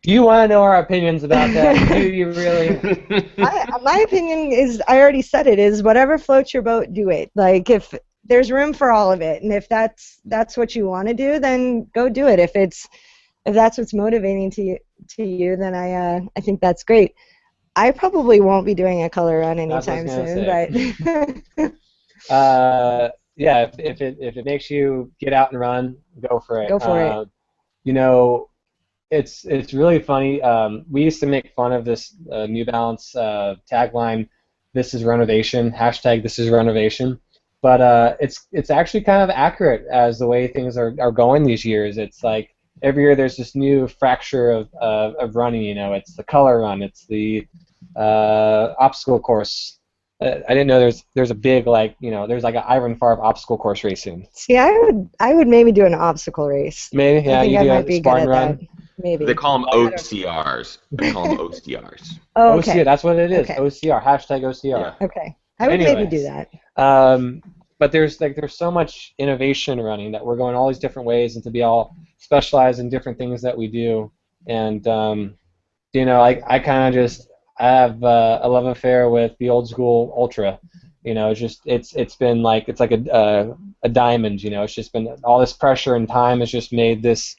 You want to know our opinions about that? Do you really? My opinion is, I already said it, is whatever floats your boat, do it. Like, if there's room for all of it, and if that's what you want to do, then go do it. If that's what's motivating to you, then I think that's great. I probably won't be doing a color run anytime soon, but yeah, if it makes you get out and run, go for it. Go for it. You know, it's really funny. We used to make fun of this New Balance tagline, "This is renovation." # This is renovation. But it's actually kind of accurate as the way things are going these years. It's like every year there's this new fracture of running. You know, it's the color run, it's the obstacle course. I didn't know there's a big, like, you know, there's like an Iron Farb obstacle course racing. See, I would maybe do an obstacle race. Maybe, yeah, I think you I do might be Spartan good at run. that. Maybe. They call them OCRs. They call them OCRs. Oh, okay. OCR, that's what it is. Okay. OCR, # OCR. Yeah. Okay. I would maybe do that. But there's so much innovation running that we're going all these different ways, and to be all specialized in different things that we do. And you know, I kind of just have a love affair with the old school ultra. You know, it's been like, it's like a diamond. You know, it's just been all this pressure and time has just made this.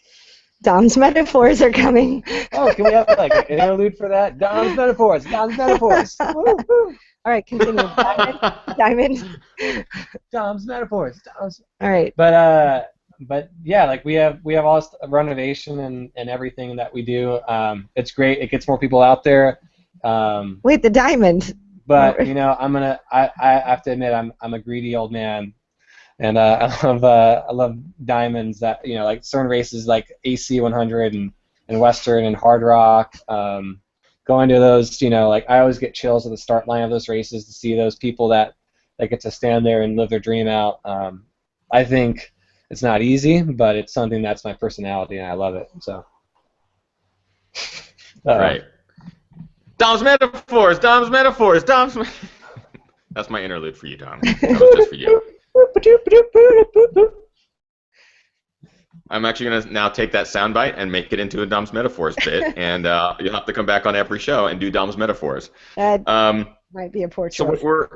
Dom's metaphors are coming. Oh, can we have like an interlude for that? Dom's metaphors. Dom's metaphors. Woo, woo. All right, continue. Diamond. Dom's metaphors. Dom's. All right. But yeah, like we have all this renovation and everything that we do. It's great. It gets more people out there. Wait, the diamond. But you know, I have to admit, I'm a greedy old man, and I love diamonds. That, you know, like certain races like AC 100 and Western and Hard Rock. Going to those, you know, like I always get chills at the start line of those races to see those people that get to stand there and live their dream out. I think it's not easy, but it's something that's my personality, and I love it. So. Right. Dom's metaphors. Dom's metaphors. Dom's. That's my interlude for you, Dom. That was just for you. I'm actually going to now take that soundbite and make it into a Dom's metaphors bit, and you'll have to come back on every show and do Dom's metaphors. That might be a poor choice. So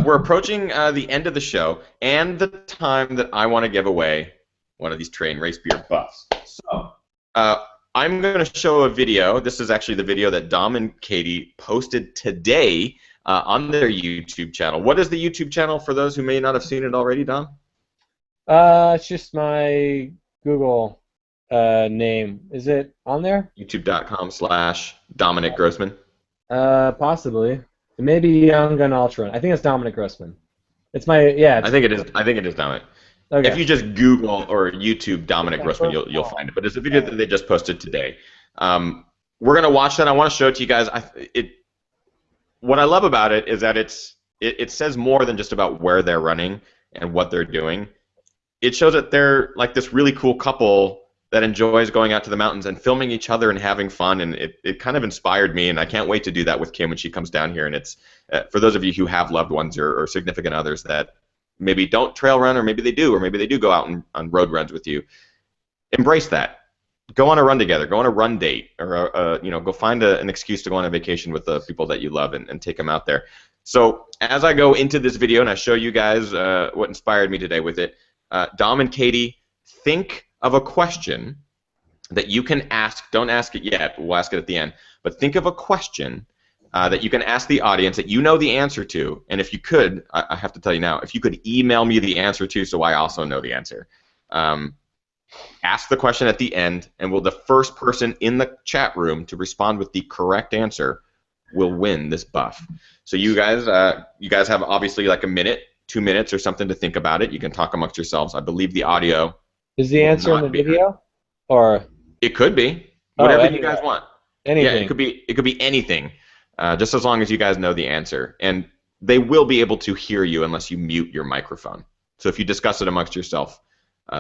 we're approaching the end of the show and the time that I want to give away one of these Train Race Beer buffs. So I'm going to show a video. This is actually the video that Dom and Katie posted today on their YouTube channel. What is the YouTube channel for those who may not have seen it already, Dom? It's just my Google name. Is it on there? YouTube.com/Dominic Grossman. Possibly. It may be Young Gun Ultra. I think it's Dominic Grossman. It's my, yeah. I think it is Dominic. Okay. If you just Google or YouTube Dominic Grossman, you'll find it. But it's a video that they just posted today. We're gonna watch that. I want to show it to you guys. What I love about it is that it says more than just about where they're running and what they're doing. It shows that they're like this really cool couple that enjoys going out to the mountains and filming each other and having fun, and it kind of inspired me, and I can't wait to do that with Kim when she comes down here. And it's for those of you who have loved ones or significant others that maybe don't trail run, or maybe they do go out on road runs with you. Embrace that. Go on a run together. Go on a run date, or go find an excuse to go on a vacation with the people that you love and take them out there. So as I go into this video and I show you guys what inspired me today with it, Dom and Katie, think of a question that you can ask. Don't ask it yet. We'll ask it at the end. But think of a question that you can ask the audience that you know the answer to. And if you could, I have to tell you now, if you could email me the answer to, so I also know the answer. Ask the question at the end, and the first person in the chat room to respond with the correct answer will win this buff. So you guys have obviously like a minute, 2 minutes or something to think about it. You can talk amongst yourselves. I believe the audio is the answer in the video, or it could be whatever anyway. You guys want. Anything. Yeah, it could be anything, just as long as you guys know the answer. And they will be able to hear you unless you mute your microphone. So if you discuss it amongst yourself,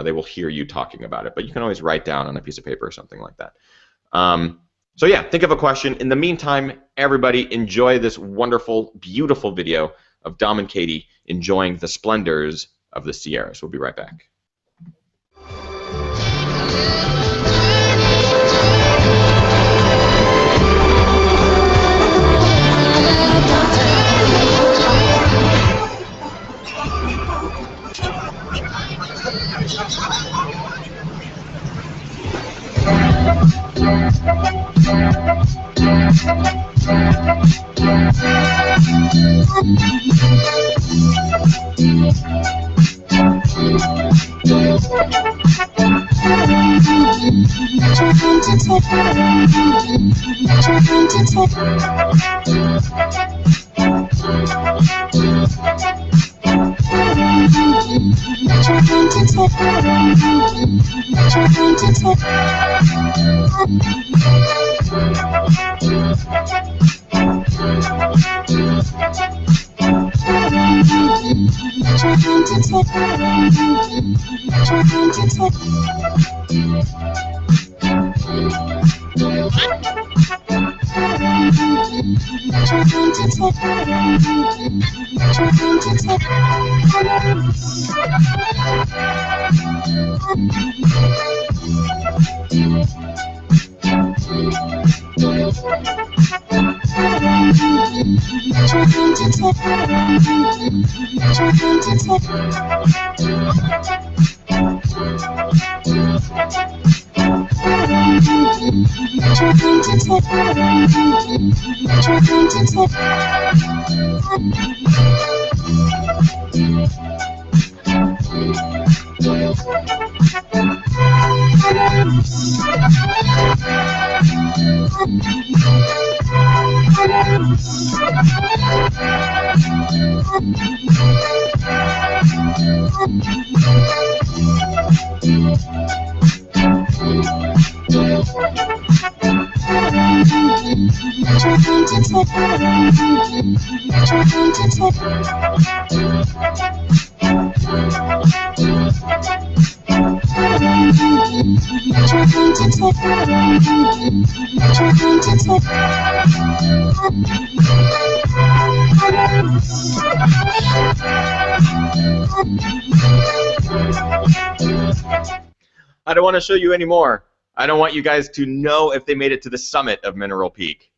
they will hear you talking about it. But you can always write down on a piece of paper or something like that. So yeah, think of a question. In the meantime, everybody enjoy this wonderful, beautiful video of Dom and Katie enjoying the splendors of the Sierras. We'll be right back. I don't want to show you anymore. I don't want you guys to know if they made it to the summit of Mineral Peak.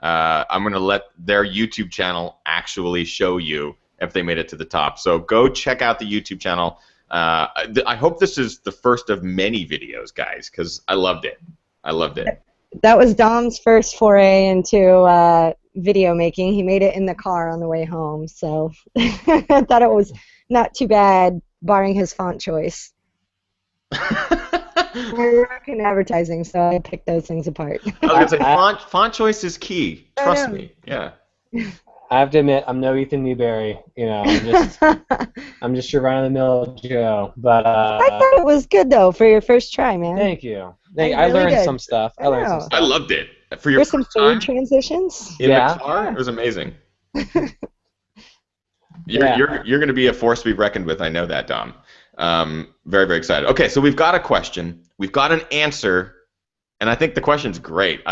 I'm going to let their YouTube channel actually show you if they made it to the top. So go check out the YouTube channel. I hope this is the first of many videos, guys, because I loved it. I loved it. That was Dom's first foray into video making. He made it in the car on the way home, so I thought it was not too bad, barring his font choice. We're working advertising, so I picked those things apart. I was going to say, font choice is key. Trust me. Yeah. I have to admit, I'm no Ethan Newberry. You know, I'm just your run-of-the-mill Joe. But I thought it was good though for your first try, man. Thank you. I learned some stuff. I learned some stuff. I loved it. For your There's some food transitions. In the car, it was amazing. You're going to be a force to be reckoned with. I know that, Dom. Very, very excited. Okay, so we've got a question. We've got an answer. And I think the question's great.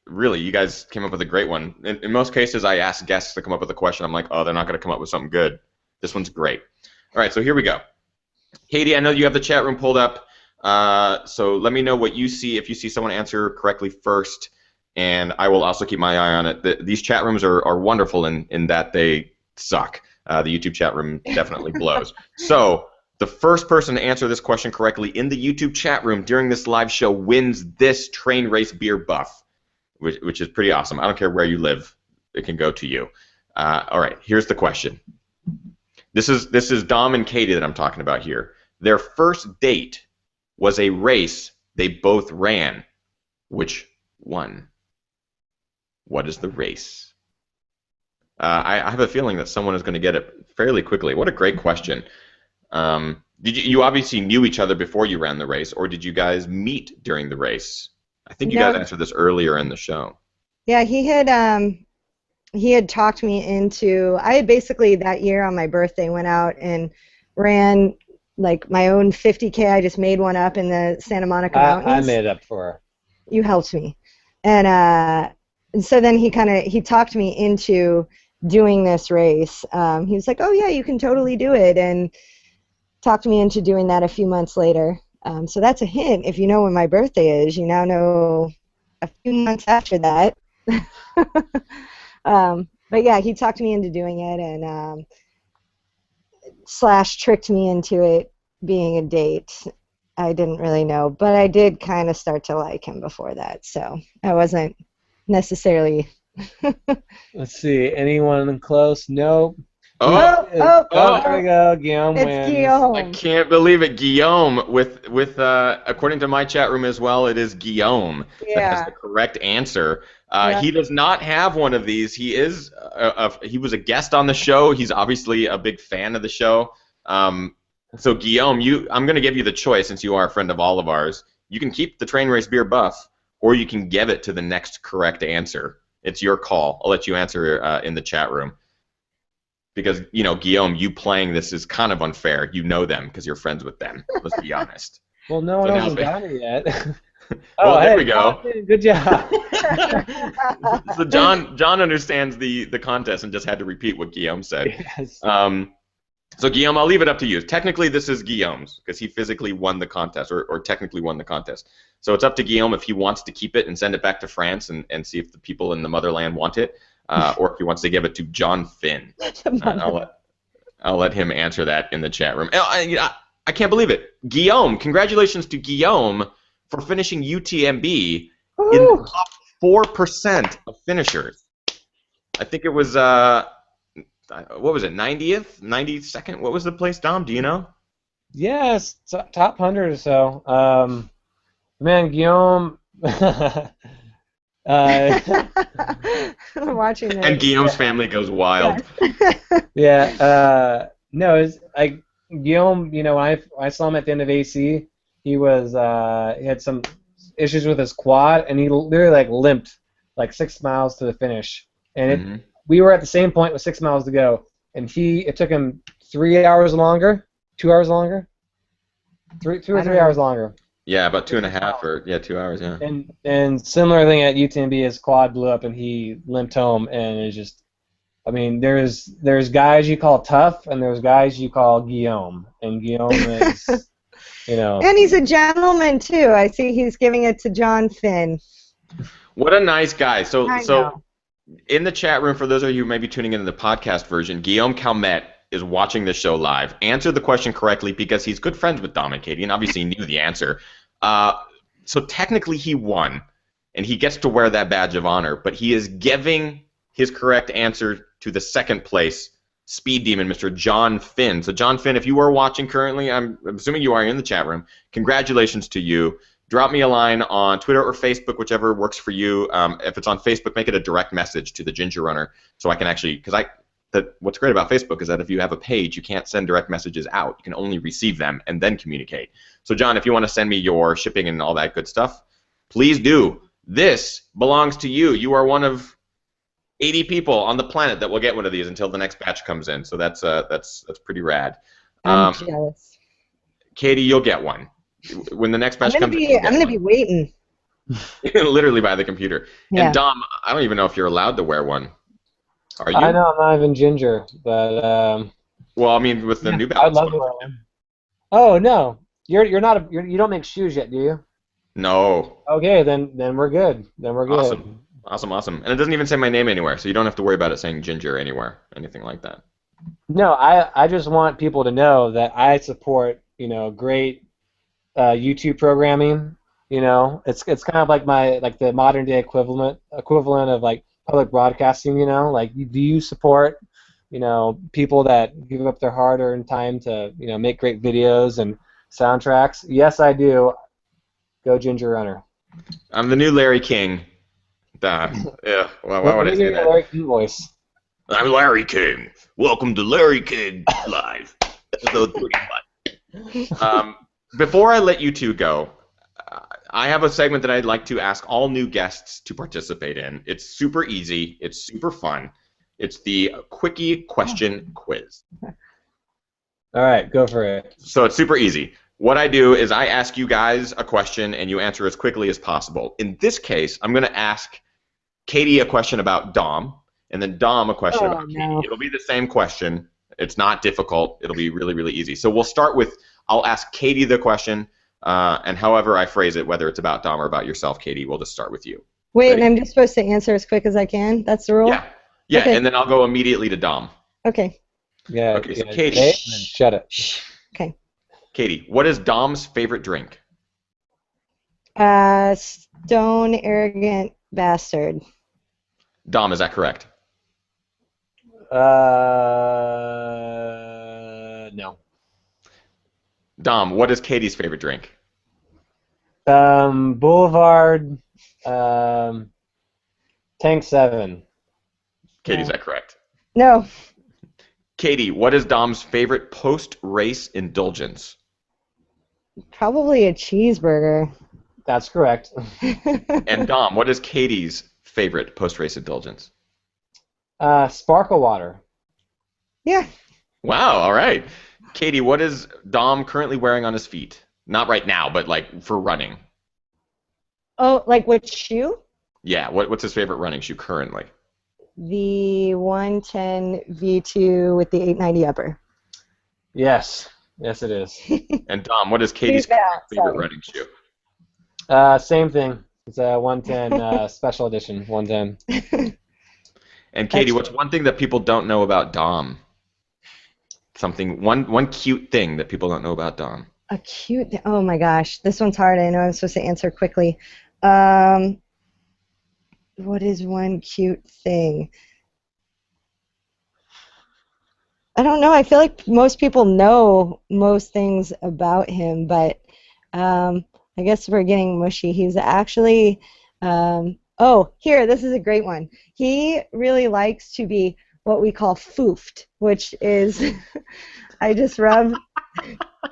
Really, you guys came up with a great one. In most cases, I ask guests to come up with a question. I'm like, oh, they're not going to come up with something good. This one's great. All right, so here we go. Katie, I know you have the chat room pulled up. So let me know what you see, if you see someone answer correctly first. And I will also keep my eye on it. These chat rooms are wonderful in that they suck. The YouTube chat room definitely blows. So the first person to answer this question correctly in the YouTube chat room during this live show wins this train race beer buff, which is pretty awesome. I don't care where you live. It can go to you. All right, here's the question. This is Dom and Katie that I'm talking about here. Their first date was a race they both ran. Which one? What is the race? I have a feeling that someone is going to get it fairly quickly. What a great question. Did you obviously knew each other before you ran the race, or did you guys meet during the race? I think you guys answered this earlier in the show. Yeah, he had talked me into. I had basically that year on my birthday went out and ran like my own 50K. I just made one up in the Santa Monica Mountains. I made it up for her. You helped me, and so then he talked me into doing this race. He was like, "Oh yeah, you can totally do it," and talked me into doing that a few months later. So that's a hint. If you know when my birthday is, you now know a few months after that. But yeah, he talked me into doing it and / tricked me into it being a date. I didn't really know, but I did kind of start to like him before that, so I wasn't necessarily. Let's see. Anyone close? Nope. Oh, There we go. Guillaume It's wins. Guillaume. I can't believe it. Guillaume, with according to my chat room as well, it is Guillaume that has the correct answer. Yeah. He does not have one of these. He is he was a guest on the show. He's obviously a big fan of the show. So Guillaume, I'm going to give you the choice since you are a friend of all of ours. You can keep the Train Race Beer buff, or you can give it to the next correct answer. It's your call. I'll let you answer in the chat room. Because, Guillaume, you playing this is kind of unfair. You know them because you're friends with them. Let's be honest. Well, no one else has got it yet. Well, there we go. Good job. So John understands the contest and just had to repeat what Guillaume said. Yes. So Guillaume, I'll leave it up to you. Technically, this is Guillaume's because he physically won the contest, or technically won the contest. So it's up to Guillaume if he wants to keep it and send it back to France and see if the people in the motherland want it, or if he wants to give it to John Finn. I'll let him answer that in the chat room. I can't believe it. Guillaume, congratulations to Guillaume for finishing UTMB in the top 4% of finishers. I think it was what was it, 90th, 92nd? What was the place, Dom? Do you know? Yes, top 100 or so. Man, Guillaume. Watching this. And Guillaume's family goes wild. Yeah. No, it's like Guillaume. When I saw him at the end of AC, he had some issues with his quad, and he literally limped 6 miles to the finish, and we were at the same point with 6 miles to go, and it took him 3 hours longer, 2 hours longer, 3 or 3 hours longer. Yeah, about 2.5 or 2 hours, yeah. And similar thing at UTMB, his quad blew up and he limped home, and it's just, there's guys you call tough and there's guys you call Guillaume, and Guillaume is, And he's a gentleman too. I see he's giving it to John Finn. What a nice guy. So in the chat room, for those of you who may be tuning into the podcast version, Guillaume Calmette is watching this show live. Answered the question correctly because he's good friends with Dom and Katie, and obviously knew the answer. So technically he won, and he gets to wear that badge of honor, but he is giving his correct answer to the second place speed demon, Mr. John Finn. So John Finn, if you are watching currently, I'm assuming you are in the chat room, congratulations to you. Drop me a line on Twitter or Facebook, whichever works for you. If it's on Facebook, make it a direct message to the Ginger Runner, so I can actually, what's great about Facebook is that if you have a page, you can't send direct messages out. You can only receive them and then communicate. So John, if you want to send me your shipping and all that good stuff, please do. This belongs to you. You are one of 80 people on the planet that will get one of these until the next batch comes in. So that's pretty rad. I'm jealous. Katie, you'll get one. When the next batch comes in, I'm gonna be waiting. Literally by the computer. Yeah. And Dom, I don't even know if you're allowed to wear one. Are you? I know I'm not even ginger, but well, with the New I'd Balance. love to wear one. Oh no, you don't make shoes yet, do you? No. Okay, then we're good. Then we're good. Awesome. And it doesn't even say my name anywhere, so you don't have to worry about it saying ginger anywhere, anything like that. No, I just want people to know that I support great YouTube programming. It's kind of like the modern day equivalent of public broadcasting. Do you support people that give up their hard-earned time to make great videos and soundtracks? Yes, I do. Go Ginger Runner. I'm the new Larry King. Why would I say that? Larry King voice. I'm Larry King. Welcome to Larry King Live, episode 31. Before I let you two go, I have a segment that I'd like to ask all new guests to participate in. It's super easy. It's super fun. It's the Quickie Question Quiz. All right, go for it. So it's super easy. What I do is I ask you guys a question, and you answer as quickly as possible. In this case, I'm going to ask Katie a question about Dom, and then Dom a question about Katie. It'll be the same question. It's not difficult. It'll be really, really easy. So we'll start with, I'll ask Katie the question, and however I phrase it, whether it's about Dom or about yourself, Katie, we'll just start with you. Wait, Ready? and I'm just supposed to answer as quick as I can? That's the rule? Yeah, Okay. And then I'll go immediately to Dom. Okay. Yeah. Okay, so yeah, Katie. okay, and then shut it. Okay. Katie, what is Dom's favorite drink? Stone arrogant bastard. Dom, is that correct? No. Dom, what is Katie's favorite drink? Boulevard, Tank 7. Katie, is Yeah. that correct? No. Katie, what is Dom's favorite post-race indulgence? Probably a cheeseburger. That's correct. And Dom, what is Katie's favorite post-race indulgence? Sparkle water. Yeah. Wow, all right. Katie, what is Dom currently wearing on his feet? Not right now, but like for running. Oh, like which shoe? Yeah, what's his favorite running shoe currently? The 110 V2 with the 890 upper. Yes. Yes, it is. And Dom, what is Katie's favorite running shoe? Same thing. It's a 110 special edition, 110. And Katie, what's one thing that people don't know about Dom? One cute thing that people don't know about Dom. A cute thing. Oh my gosh, this one's hard. I know I'm supposed to answer quickly. What is one cute thing? I don't know. I feel like most people know most things about him, but I guess we're getting mushy. He's actually, oh, here, this is a great one. He really likes to be what we call foofed, which is, I just rub,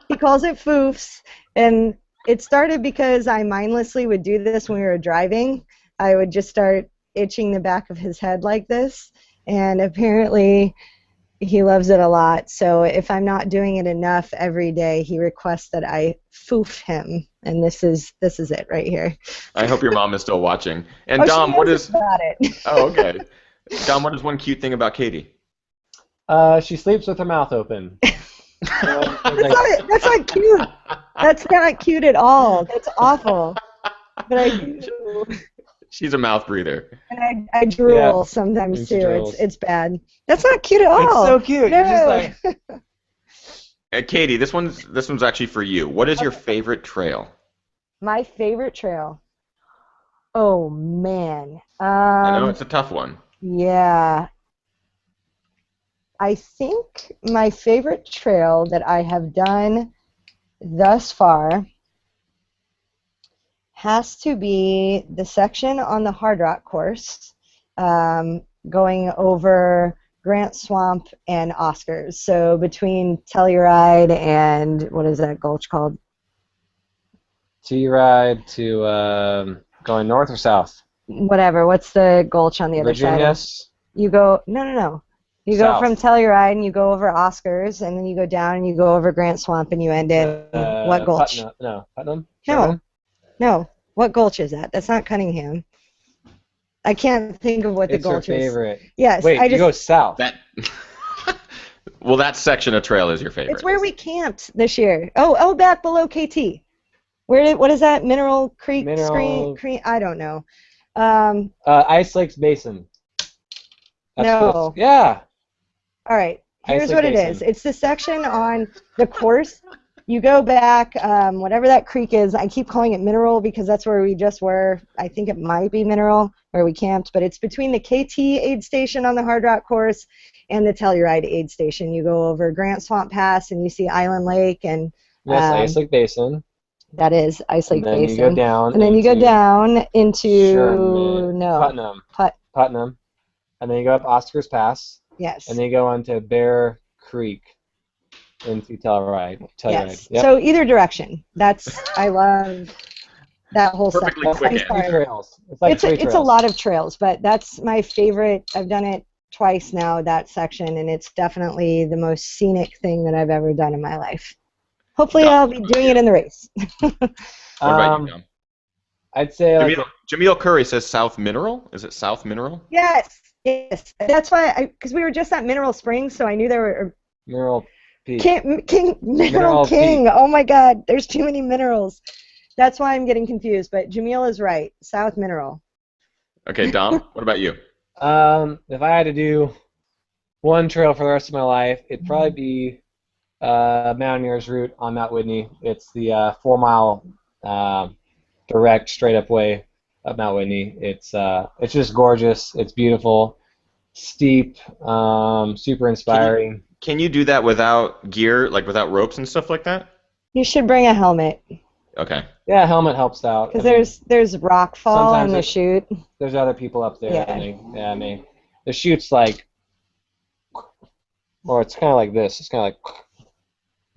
he calls it foofs, and it started because I mindlessly would do this when we were driving. I would just start itching the back of his head like this, and apparently he loves it a lot. So if I'm not doing it enough every day, he requests that I foof him, and this is it right here. I hope your mom is still watching. And Oh, Dom, she what knows is? about it. Oh, okay. Dom, what is one cute thing about Katie? She sleeps with her mouth open. That's not cute. That's not cute at all. That's awful. But I do. She's a mouth breather. And I drool sometimes she too. drools. It's bad. That's not cute at all. It's so cute. No. You're just like, Katie, this one's actually for you. What is your favorite trail? My favorite trail. Oh man. I know it's a tough one. Yeah. I think my favorite trail that I have done thus far has to be the section on the Hard Rock course, going over Grant Swamp and Oscars. So between Telluride and what is that gulch called? T-ride to going north or south? Whatever. What's the gulch on the other Virginia? side? You go. No. You South. go from Telluride and you go over Oscars, and then you go down and you go over Grant Swamp and you end it. What gulch? Putnam? No. What gulch is that? That's not Cunningham. I can't think of what the It's your gulch is. favorite. Yes. Wait, you go south. Well, that section of trail is your favorite. It's where we camped this year. Oh, back below KT. What is that? Mineral Creek? Screen? I don't know. Ice Lakes Basin. That's No. close. Yeah. All right. Here's Ice Lake what it Basin. is. It's the section on the course. You go back, whatever that creek is. I keep calling it Mineral because that's where we just were. I think it might be Mineral where we camped, but it's between the KT aid station on the Hard Rock course and the Telluride aid station. You go over Grant Swamp Pass and you see Island Lake and Yes, Ice Lake Basin. that is Ice Lake And then Basin. you go down. And then you go down into Sherman, Putnam. And then you go up Oscars Pass. Yes. And then you go on to Bear Creek into Telluride. Yes. Yep. So either direction. I love that whole Perfectly section. quick I'm end. sorry. Trails. It's like three It's a trails. lot of trails, but that's my favorite. I've done it twice now, that section, and it's definitely the most scenic thing that I've ever done in my life. Hopefully I'll be doing it in the race. What about you, Dom? I'd say like Jameel Curry says South Mineral. Is it South Mineral? Yes. That's why, because we were just at Mineral Springs, so I knew there were Mineral Peak. Mineral King. Oh my God, there's too many minerals. That's why I'm getting confused, but Jameel is right. South Mineral. Okay, Dom, what about you? If I had to do one trail for the rest of my life, it'd probably be Mountaineers route on Mount Whitney. It's the 4-mile direct, straight-up way of Mount Whitney. It's just gorgeous. It's beautiful, steep, super inspiring. Can you do that without gear, like without ropes and stuff like that? You should bring a helmet. Okay. Yeah, helmet helps out. Because there's rock fall in the chute. There's other people up there. Yeah. And the chute's like, or it's kind of like this. It's kind of like.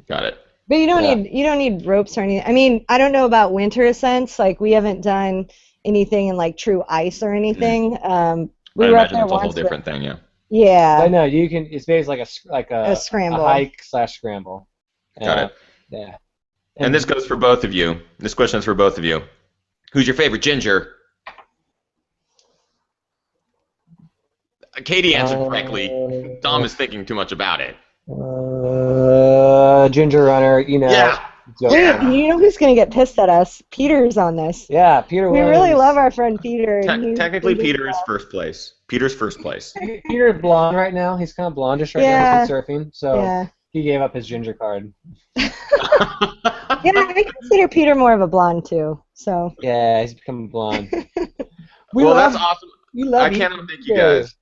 Got it. But you don't need ropes or anything. I mean, I don't know about winter ascents. Like we haven't done anything in like true ice or anything. We were up there it's a whole once. different thing, yeah. Yeah. I know you can. It's basically like a scramble, a hike / scramble. Got it. Yeah. And this goes for both of you. This question is for both of you. Who's your favorite ginger? Katie answered correctly. Dom is thinking too much about it. Ginger runner, you know. Yeah. You know who's going to get pissed at us? Peter's on this. Yeah, Peter. We really love our friend Peter. Technically, Peter is first place. Peter's first place. Peter's blonde right now. He's kind of blondish right now with surfing, so he gave up his ginger card. Yeah, I consider Peter more of a blonde too. So. Yeah, he's become blonde. That's awesome. We love I cannot thank you guys.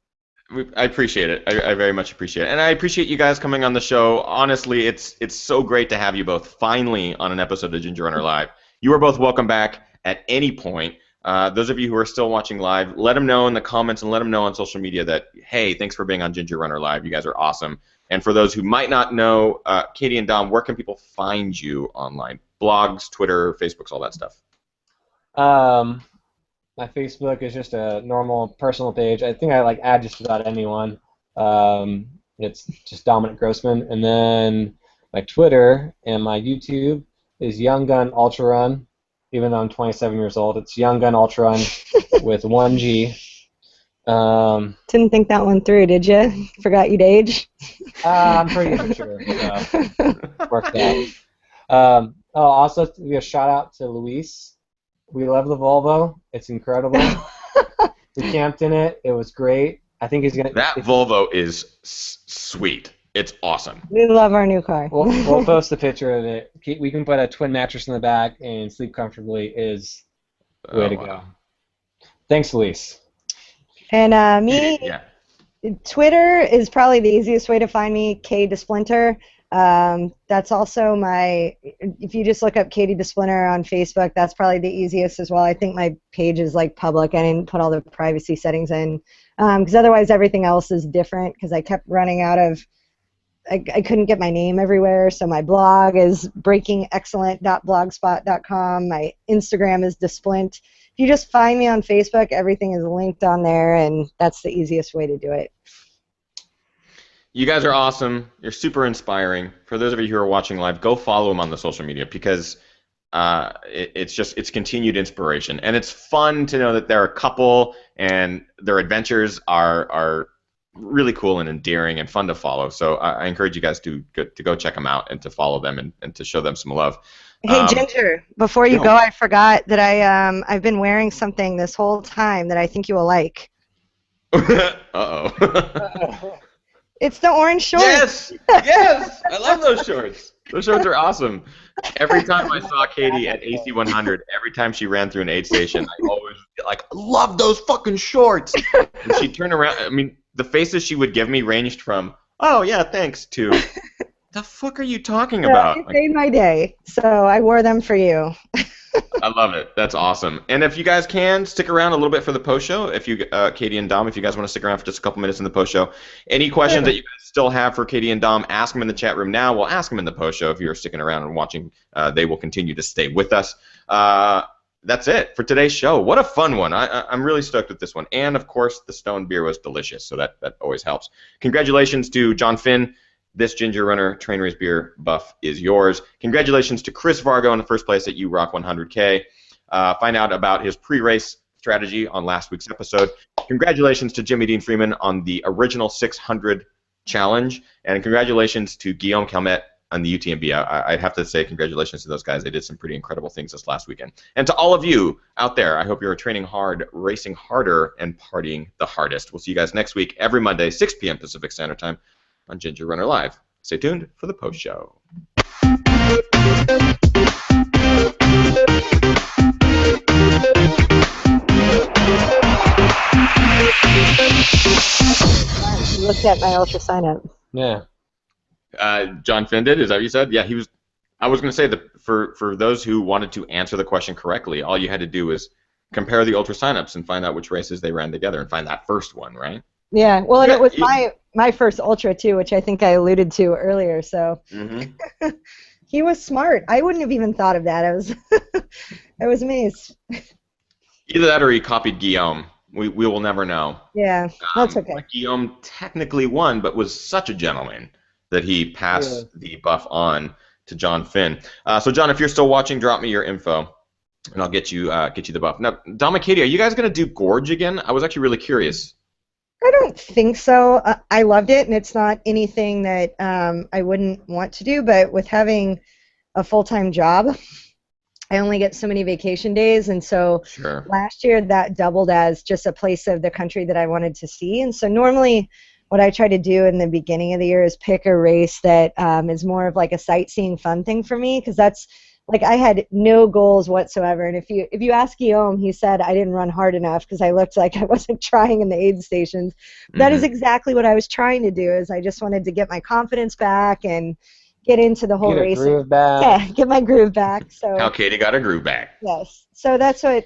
I appreciate it. I very much appreciate it. And I appreciate you guys coming on the show. Honestly, it's so great to have you both finally on an episode of Ginger Runner Live. You are both welcome back at any point. Those of you who are still watching live, let them know in the comments and let them know on social media that, hey, thanks for being on Ginger Runner Live. You guys are awesome. And for those who might not know, Katie and Dom, where can people find you online? Blogs, Twitter, Facebooks, all that stuff. My Facebook is just a normal personal page. I think I add just about anyone. It's just Dominic Grossman. And then my Twitter and my YouTube is Young Gun Ultra Run. Even though I'm 27 years old, it's Young Gun Ultra Run with 1G. Didn't think that one through, did you? Forgot you'd age? I'm pretty sure. So worked out. Also, a shout out to Luis. We love the Volvo. It's incredible. We camped in it. It was great. I think he's gonna. That Volvo is sweet. It's awesome. We love our new car. We'll post a picture of it. We can put a twin mattress in the back and sleep comfortably. Is the way to go. Thanks, Luis. And me, Twitter is probably the easiest way to find me. Katie DeSplinter. That's also if you just look up Katie DeSplinter on Facebook, that's probably the easiest as well. I think my page is public. I didn't put all the privacy settings in because otherwise everything else is different because I kept running out of, I couldn't get my name everywhere. So my blog is breakingexcellent.blogspot.com. My Instagram is DeSplint. If you just find me on Facebook, everything is linked on there, and that's the easiest way to do it. You guys are awesome. You're super inspiring. For those of you who are watching live, go follow them on the social media because it's continued inspiration. And it's fun to know that they're a couple and their adventures are really cool and endearing and fun to follow. So I encourage you guys to go check them out and to follow them and to show them some love. Hey, Ginger, before you go, I forgot that I've been wearing something this whole time that I think you will like. Uh-oh. It's the orange shorts. Yes, I love those shorts. Those shorts are awesome. Every time I saw Katie at AC 100, every time she ran through an aid station, I always I love those fucking shorts. And she'd turn around. I mean, the faces she would give me ranged from, oh yeah, thanks, to, the fuck are you talking about? It made my day, so I wore them for you. I love it. That's awesome. And if you guys can, stick around a little bit for the post show. If you, Katie and Dom, if you guys want to stick around for just a couple minutes in the post show. Any questions that you guys still have for Katie and Dom, ask them in the chat room now. We'll ask them in the post show. If you're sticking around and watching, they will continue to stay with us. That's it for today's show. What a fun one. I'm really stoked with this one. And, of course, the Stone beer was delicious, so that always helps. Congratulations to John Finn. This Ginger Runner Train Race Beer buff is yours. Congratulations to Chris Vargo in the first place at URock 100K. Find out about his pre-race strategy on last week's episode. Congratulations to Jimmy Dean Freeman on the original 600 challenge. And congratulations to Guillaume Calmette on the UTMB. I'd have to say congratulations to those guys. They did some pretty incredible things this last weekend. And to all of you out there, I hope you're training hard, racing harder, and partying the hardest. We'll see you guys next week, every Monday, 6 p.m. Pacific Standard Time on Ginger Runner Live. Stay tuned for the post show. Look at my ultra sign up. Yeah. John Finn did. Is that what you said? Yeah, he was. I was going to say that for those who wanted to answer the question correctly, all you had to do was compare the ultra signups and find out which races they ran together and find that first one, right? Yeah. Well, and it was my first ultra too, which I think I alluded to earlier. So he was smart. I wouldn't have even thought of that. I was amazed. Either that or he copied Guillaume. We will never know. Yeah, that's okay. Guillaume technically won, but was such a gentleman that he passed the buff on to John Finn. So John, if you're still watching, drop me your info, and I'll get you the buff. Now, Dominic, Katie, are you guys gonna do Gorge again? I was actually really curious. I don't think so. I loved it, and it's not anything that I wouldn't want to do. But with having a full-time job, I only get so many vacation days, and so last year that doubled as just a place of the country that I wanted to see. And so normally what I try to do in the beginning of the year is pick a race that is more of like a sightseeing fun thing for me, because that's like I had no goals whatsoever. And if you ask Guillaume, he said I didn't run hard enough because I looked like I wasn't trying in the aid stations. That is exactly what I was trying to do. Is I just wanted to get my confidence back and get into the whole racing. Groove back. Yeah, get my groove back. So now Katie got her groove back. Yes. So that's what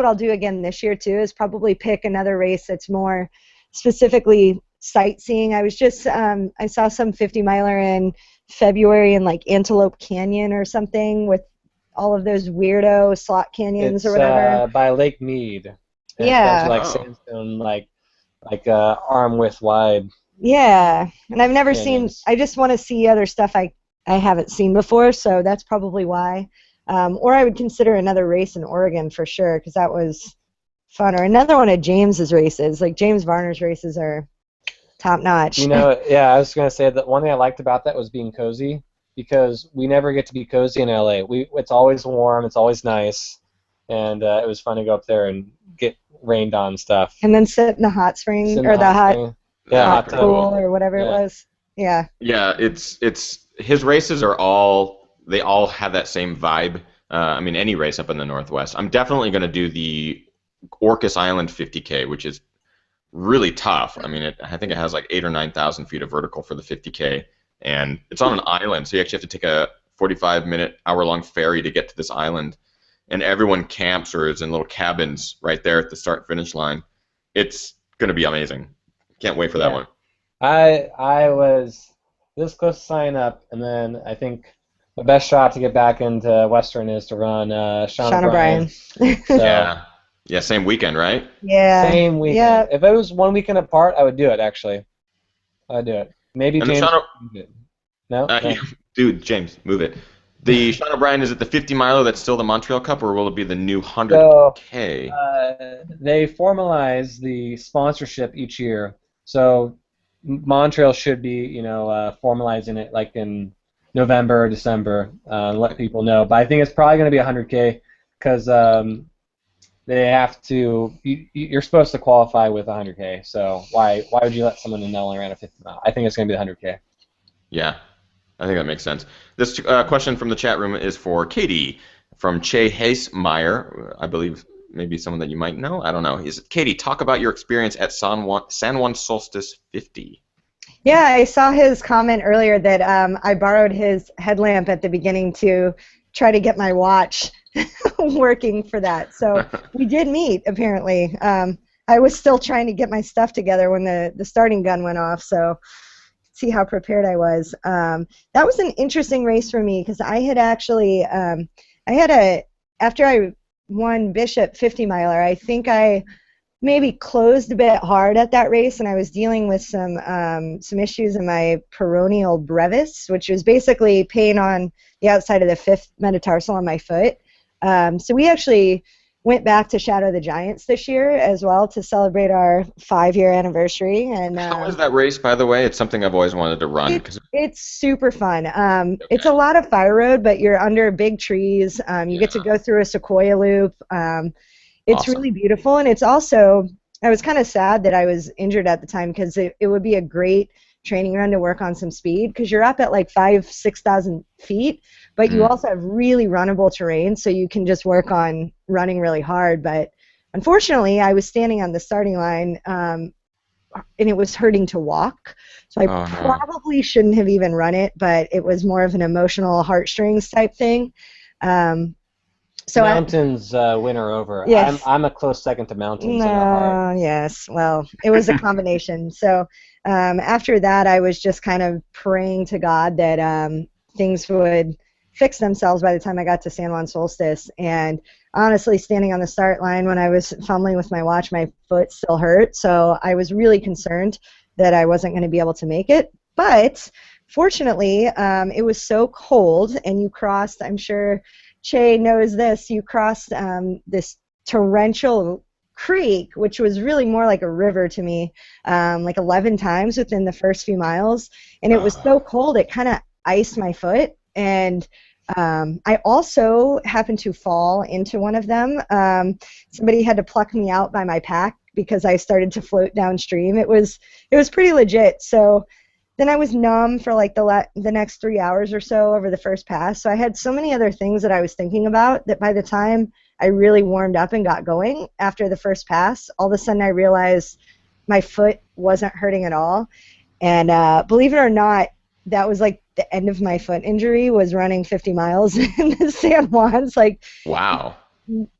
I'll do again this year too, is probably pick another race that's more specifically sightseeing. I was just I saw some 50-miler in February in like Antelope Canyon or something with all of those weirdo slot canyons or whatever. By Lake Mead. Yeah. Like sandstone, like arm width wide. Yeah, and I've never canyons. seen. I just want to see other stuff I haven't seen before, so that's probably why. Or I would consider another race in Oregon for sure, because that was fun. Or another one of James's races. Like James Varner's races are top notch. Yeah, I was gonna say that one thing I liked about that was being cozy, because we never get to be cozy in LA. It's always warm, it's always nice, and it was fun to go up there and get rained on stuff. And then sit in the hot spring or the hot. hot pool or whatever it was. Yeah. Yeah, it's his races are all have that same vibe. I mean, any race up in the Northwest. I'm definitely going to do the Orcas Island 50K, which is really tough. I mean, I think it has like 8,000 or 9,000 feet of vertical for the 50K, and it's on an island, so you actually have to take a 45-minute, hour-long ferry to get to this island, and everyone camps or is in little cabins right there at the start-finish line. It's going to be amazing. Can't wait for that one. I was this close to sign up, and then I think the best shot to get back into Western is to run Sean O'Brien. So, yeah, same weekend, right? Yeah. Same weekend. Yeah. If it was one weekend apart, I would do it, actually. I'd do it. Maybe And James. No? Dude, James, move it. The Sean O'Brien, is it the 50-miler that's still the Montreal Cup, or will it be the new 100K? They formalize the sponsorship each year, so Montreal should be, formalizing it like in November or December, let people know. But I think it's probably going to be 100K, because they have to. You're supposed to qualify with 100K. So why would you let someone know only ran a 50 mile? I think it's going to be the 100K. Yeah, I think that makes sense. This question from the chat room is for Katie from Che Hasemeyer, I believe maybe someone that you might know. I don't know. Katie, talk about your experience at San Juan Solstice 50. Yeah, I saw his comment earlier that I borrowed his headlamp at the beginning to try to get my watch working for that. So we did meet, apparently. I was still trying to get my stuff together when the starting gun went off, so see how prepared I was. That was an interesting race for me, because I had actually, after I won Bishop 50-miler, I think I maybe closed a bit hard at that race, and I was dealing with some issues in my peroneal brevis, which was basically pain on the outside of the fifth metatarsal on my foot. So we actually went back to Shadow the Giants this year as well to celebrate our 5-year anniversary. And how was that race, by the way? It's something I've always wanted to run. It's super fun. It's a lot of fire road, but you're under big trees. You get to go through a sequoia loop. It's awesome. Really beautiful, and it's also, I was kind of sad that I was injured at the time, because it would be a great training run to work on some speed, because you're up at like 6,000 feet, but you also have really runnable terrain, so you can just work on running really hard. But unfortunately, I was standing on the starting line, and it was hurting to walk, so I probably shouldn't have even run it, but it was more of an emotional heartstrings type thing. So mountains win her over. Yes. I'm a close second to mountains in her heart. Yes, well, it was a combination. So after that, I was just kind of praying to God that things would fix themselves by the time I got to San Juan Solstice. And honestly, standing on the start line when I was fumbling with my watch, my foot still hurt. So I was really concerned that I wasn't going to be able to make it. But fortunately, it was so cold, and you crossed, I'm sure Che knows this, you crossed this torrential creek, which was really more like a river to me, like 11 times within the first few miles. And it was so cold, it kind of iced my foot. And I also happened to fall into one of them. Somebody had to pluck me out by my pack because I started to float downstream. It was pretty legit. So then I was numb for like the next 3 hours or so over the first pass. So I had so many other things that I was thinking about that by the time I really warmed up and got going after the first pass, all of a sudden I realized my foot wasn't hurting at all. And believe it or not, that was like the end of my foot injury, was running 50 miles in the San Juans. Like, wow.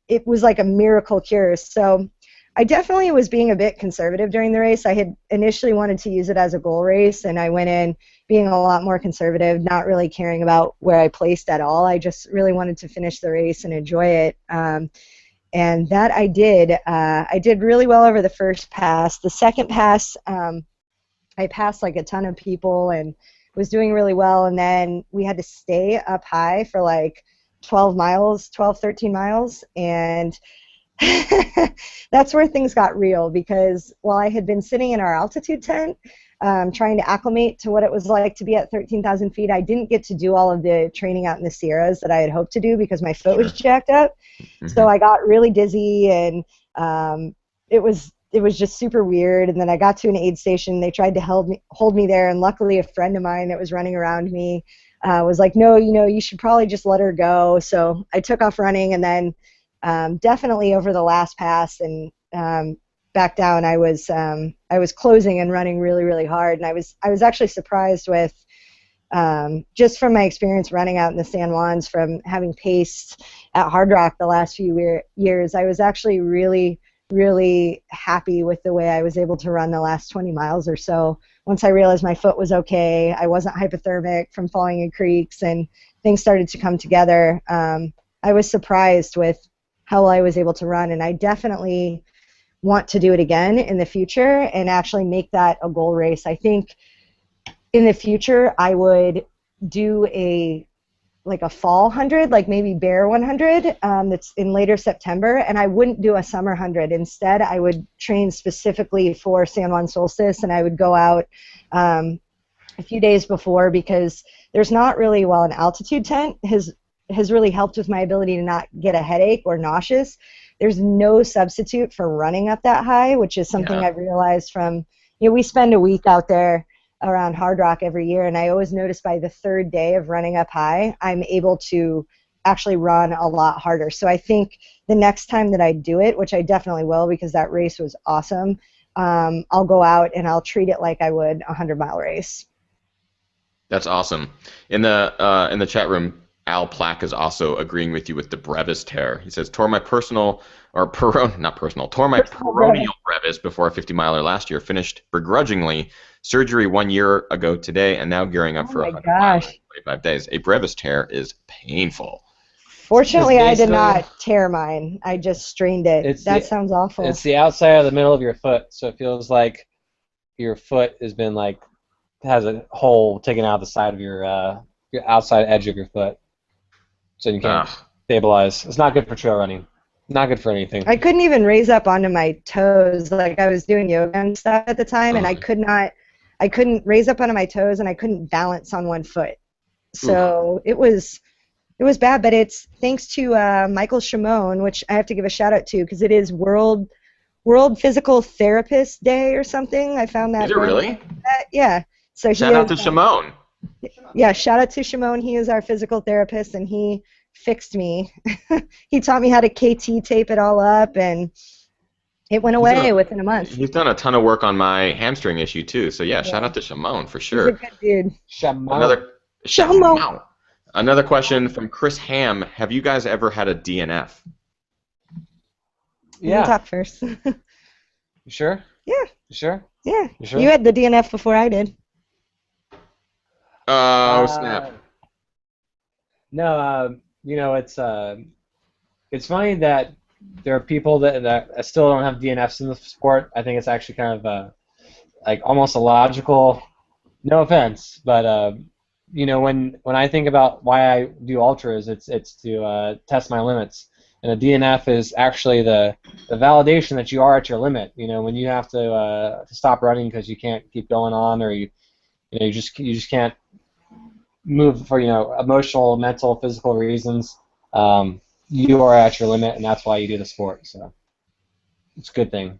It was like a miracle cure. So I definitely was being a bit conservative during the race. I had initially wanted to use it as a goal race, and I went in being a lot more conservative, not really caring about where I placed at all. I just really wanted to finish the race and enjoy it. And that I did. I did really well over the first pass. The second pass, I passed like a ton of people and was doing really well. And then we had to stay up high for like 12, 13 miles. And that's where things got real, because while I had been sitting in our altitude tent trying to acclimate to what it was like to be at 13,000 feet, I didn't get to do all of the training out in the Sierras that I had hoped to do because my foot was jacked up. So I got really dizzy, and it was just super weird. And then I got to an aid station. They tried to hold me there, and luckily a friend of mine that was running around me was like, no, you should probably just let her go. So I took off running, and then definitely over the last pass and back down, I was closing and running really, really hard. And I was actually surprised with just from my experience running out in the San Juans, from having paced at Hard Rock the last few years, I was actually really, really happy with the way I was able to run the last 20 miles or so. Once I realized my foot was okay, I wasn't hypothermic from falling in creeks, and things started to come together. I was surprised with how well I was able to run, and I definitely want to do it again in the future and actually make that a goal race. I think in the future I would do a fall 100, like maybe Bear 100, that's in later September, and I wouldn't do a summer 100. Instead, I would train specifically for San Juan Solstice, and I would go out a few days before, because there's not really, while an altitude tent has really helped with my ability to not get a headache or nauseous, there's no substitute for running up that high, which is something I've realized from, we spend a week out there around Hard Rock every year, and I always notice by the third day of running up high, I'm able to actually run a lot harder. So I think the next time that I do it, which I definitely will because that race was awesome, I'll go out and I'll treat it like I would a 100-mile race. That's awesome. In the chat room, Al Plack is also agreeing with you with the brevis tear. He says, tore my peroneal brevis before a 50-miler last year, finished begrudgingly, surgery 1 year ago today, and now gearing up for 100 miles in 25 days. A brevis tear is painful. Fortunately, I did not tear mine. I just strained it. That sounds awful. It's the outside of the middle of your foot, so it feels like your foot has been has a hole taken out of the side of your outside edge of your foot. So you can't stabilize. It's not good for trail running. Not good for anything. I couldn't even raise up onto my toes. Like, I was doing yoga and stuff at the time, and I couldn't raise up onto my toes, and I couldn't balance on one foot. So it was bad, but it's thanks to Michael Shimon, which I have to give a shout out to, because it is World Physical Therapist Day or something. I found that. Is it really? Yeah. So Shout out to Shimon. Yeah, shout out to Shimon. He is our physical therapist, and he fixed me. He taught me how to KT tape it all up, and it went away within a month. He's done a ton of work on my hamstring issue too. So yeah, shout out to Shimon for sure. He's a good dude. Shimon. Another question from Chris Ham. Have you guys ever had a DNF? Yeah. You can talk first. You sure? Yeah. You sure? Yeah. You sure? You had the DNF before I did. Oh, snap. No, it's funny that there are people that still don't have DNFs in the sport. I think it's actually kind of like almost a logical, no offense, but when I think about why I do ultras, it's to test my limits. And a DNF is actually the validation that you are at your limit. When you have to stop running because you can't keep going on, or you just can't move for emotional, mental, physical reasons. You are at your limit, and that's why you do the sport. So it's a good thing.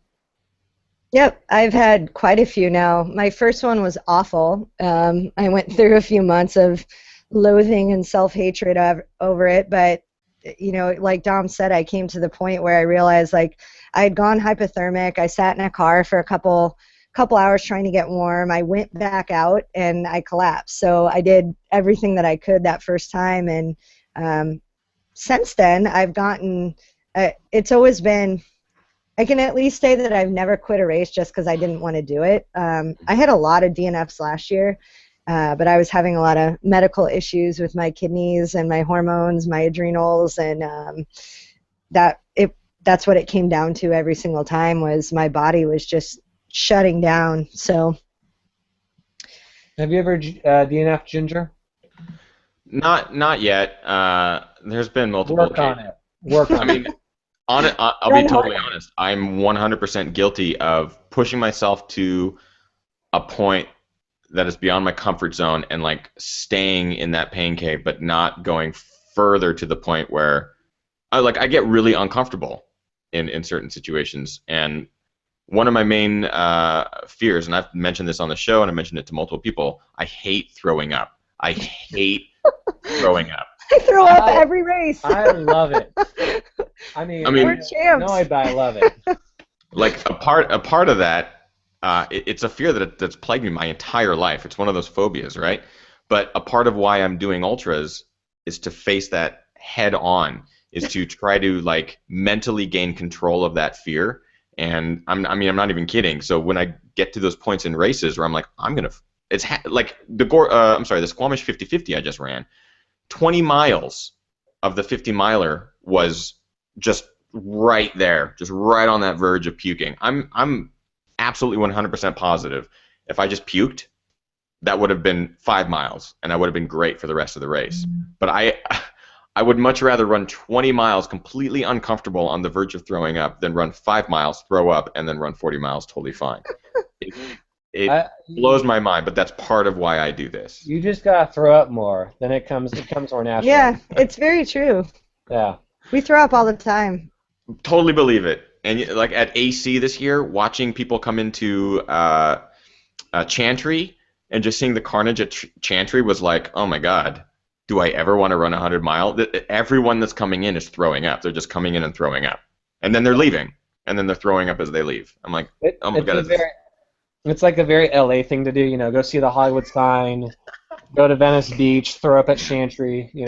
Yep, I've had quite a few now. My first one was awful. I went through a few months of loathing and self-hatred over it, but like Dom said, I came to the point where I realized I had gone hypothermic. I sat in a car for a couple hours trying to get warm. I went back out and I collapsed. So I did everything that I could that first time, and since then I've gotten. It's always been. I can at least say that I've never quit a race just because I didn't want to do it. I had a lot of DNFs last year, but I was having a lot of medical issues with my kidneys and my hormones, my adrenals, and that's what it came down to every single time, was my body was just shutting down. So, have you ever DNF, Ginger? Not yet. There's been multiple. Work on it. Work on it. I'll be totally honest. I'm 100% guilty of pushing myself to a point that is beyond my comfort zone and staying in that pain cave, but not going further to the point where I get really uncomfortable in certain situations. And one of my main fears, and I've mentioned this on the show and I mentioned it to multiple people, I hate throwing up. I hate throwing up. I throw up every race. I love it. I mean, we're champs. No, but I love it. A part of that, it's a fear that's plagued me my entire life. It's one of those phobias, right? But a part of why I'm doing ultras is to face that head on, is to try to mentally gain control of that fear. And I'm not even kidding. So when I get to those points in races where I'm the Squamish 50-50 I just ran, 20 miles of the 50-miler was just right there, just right on that verge of puking. I'm absolutely 100% positive if I just puked, that would have been 5 miles, and I would have been great for the rest of the race. But I would much rather run 20 miles completely uncomfortable on the verge of throwing up than run 5 miles, throw up, and then run 40 miles totally fine. It blows my mind, but that's part of why I do this. You just gotta throw up more, then it comes more natural. Yeah, it's very true. Yeah. We throw up all the time. Totally believe it. And at AC this year, watching people come into Chantry and just seeing the carnage at Chantry was like, oh my God, do I ever want to run 100 miles? Everyone that's coming in is throwing up. They're just coming in and throwing up. And then they're leaving. And then they're throwing up as they leave. I'm like, oh my God. It's like a very LA thing to do, go see the Hollywood sign, go to Venice Beach, throw up at Chantry, You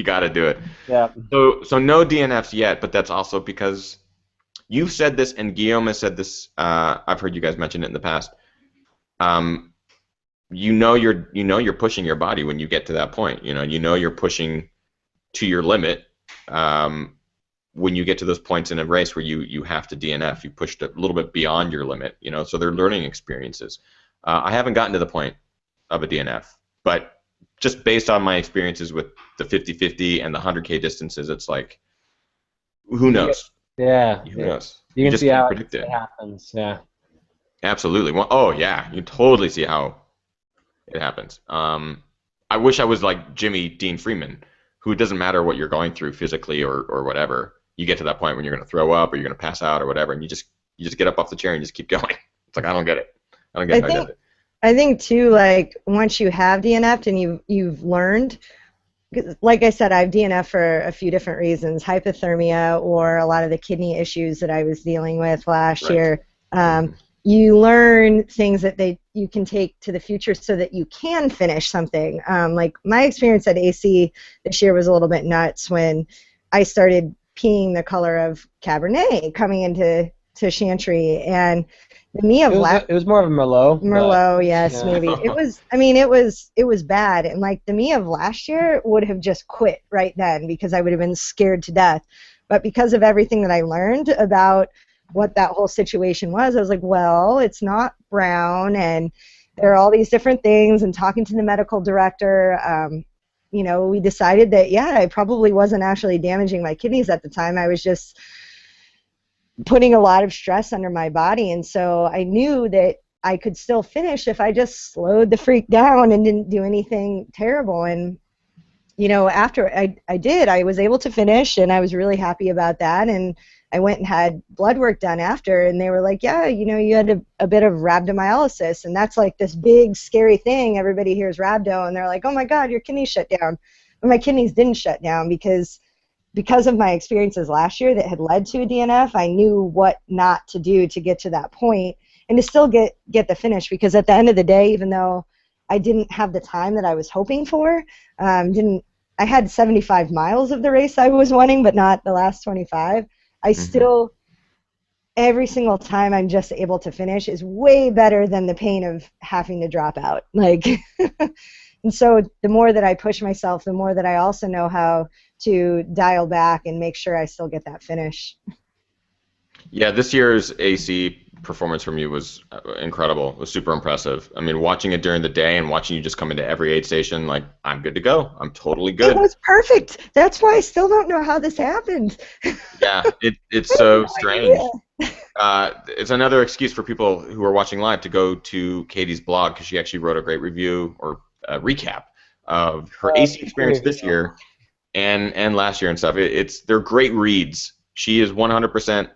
got to do it. Yeah. So no DNFs yet, but that's also because you've said this and Guillaume has said this. I've heard you guys mention it in the past. You're pushing your body when you get to that point. You're pushing to your limit. When you get to those points in a race where you have to DNF, you pushed a little bit beyond your limit, so they're learning experiences. I haven't gotten to the point of a DNF, but just based on my experiences with the 50-50 and the 100K distances, it's like, who knows? Yeah. Who knows? You can see how predict it happens, yeah. Absolutely. Well, oh, yeah, you totally see how it happens. I wish I was like Jimmy Dean Freeman, who it doesn't matter what you're going through physically or whatever. You get to that point when you're going to throw up or you're going to pass out or whatever, and you just get up off the chair and just keep going. It's like, I don't get it. I don't get how I did it. I think too, like once you have DNF'd and you've learned, like I said, I've DNF for a few different reasons, hypothermia or a lot of the kidney issues that I was dealing with last year. You learn things that you can take to the future so that you can finish something. Like my experience at AC this year was a little bit nuts when I started peeing the color of Cabernet coming into Chantry, and the me of it was more of a Merlot. Merlot, yes, yeah. maybe. It was, I mean, it was bad. And like the me of last year would have just quit right then because I would have been scared to death. But because of everything that I learned about what that whole situation was, I was like, well, it's not brown, and there are all these different things. And talking to the medical director, you know, we decided that, yeah, I probably wasn't actually damaging my kidneys at the time. I was just putting a lot of stress under my body, and so I knew that I could still finish if I just slowed the freak down and didn't do anything terrible. And you know, after I did, I was able to finish, and I was really happy about that. And I went and had blood work done after, and they were like, yeah, you know, you had a bit of rhabdomyolysis, and that's like this big scary thing. Everybody hears rhabdo, and they're like, oh my God, your kidneys shut down. But my kidneys didn't shut down because of my experiences last year that had led to a DNF. I knew what not to do to get to that point and to still get the finish, because at the end of the day, even though I didn't have the time that I was hoping for, I had 75 miles of the race I was wanting, but not the last 25. I still, every single time I'm just able to finish is way better than the pain of having to drop out. Like, and so the more that I push myself, the more that I also know how to dial back and make sure I still get that finish. Yeah, this year's AC performance from you was incredible. It was super impressive. I mean, watching it during the day and watching you just come into every aid station, like, I'm good to go. I'm totally good. It was perfect. That's why I still don't know how this happened. Yeah, it's so strange. It's another excuse for people who are watching live to go to Katie's blog, because she actually wrote a great review or recap of her AC experience this year and last year and stuff. They're great reads. She is 100%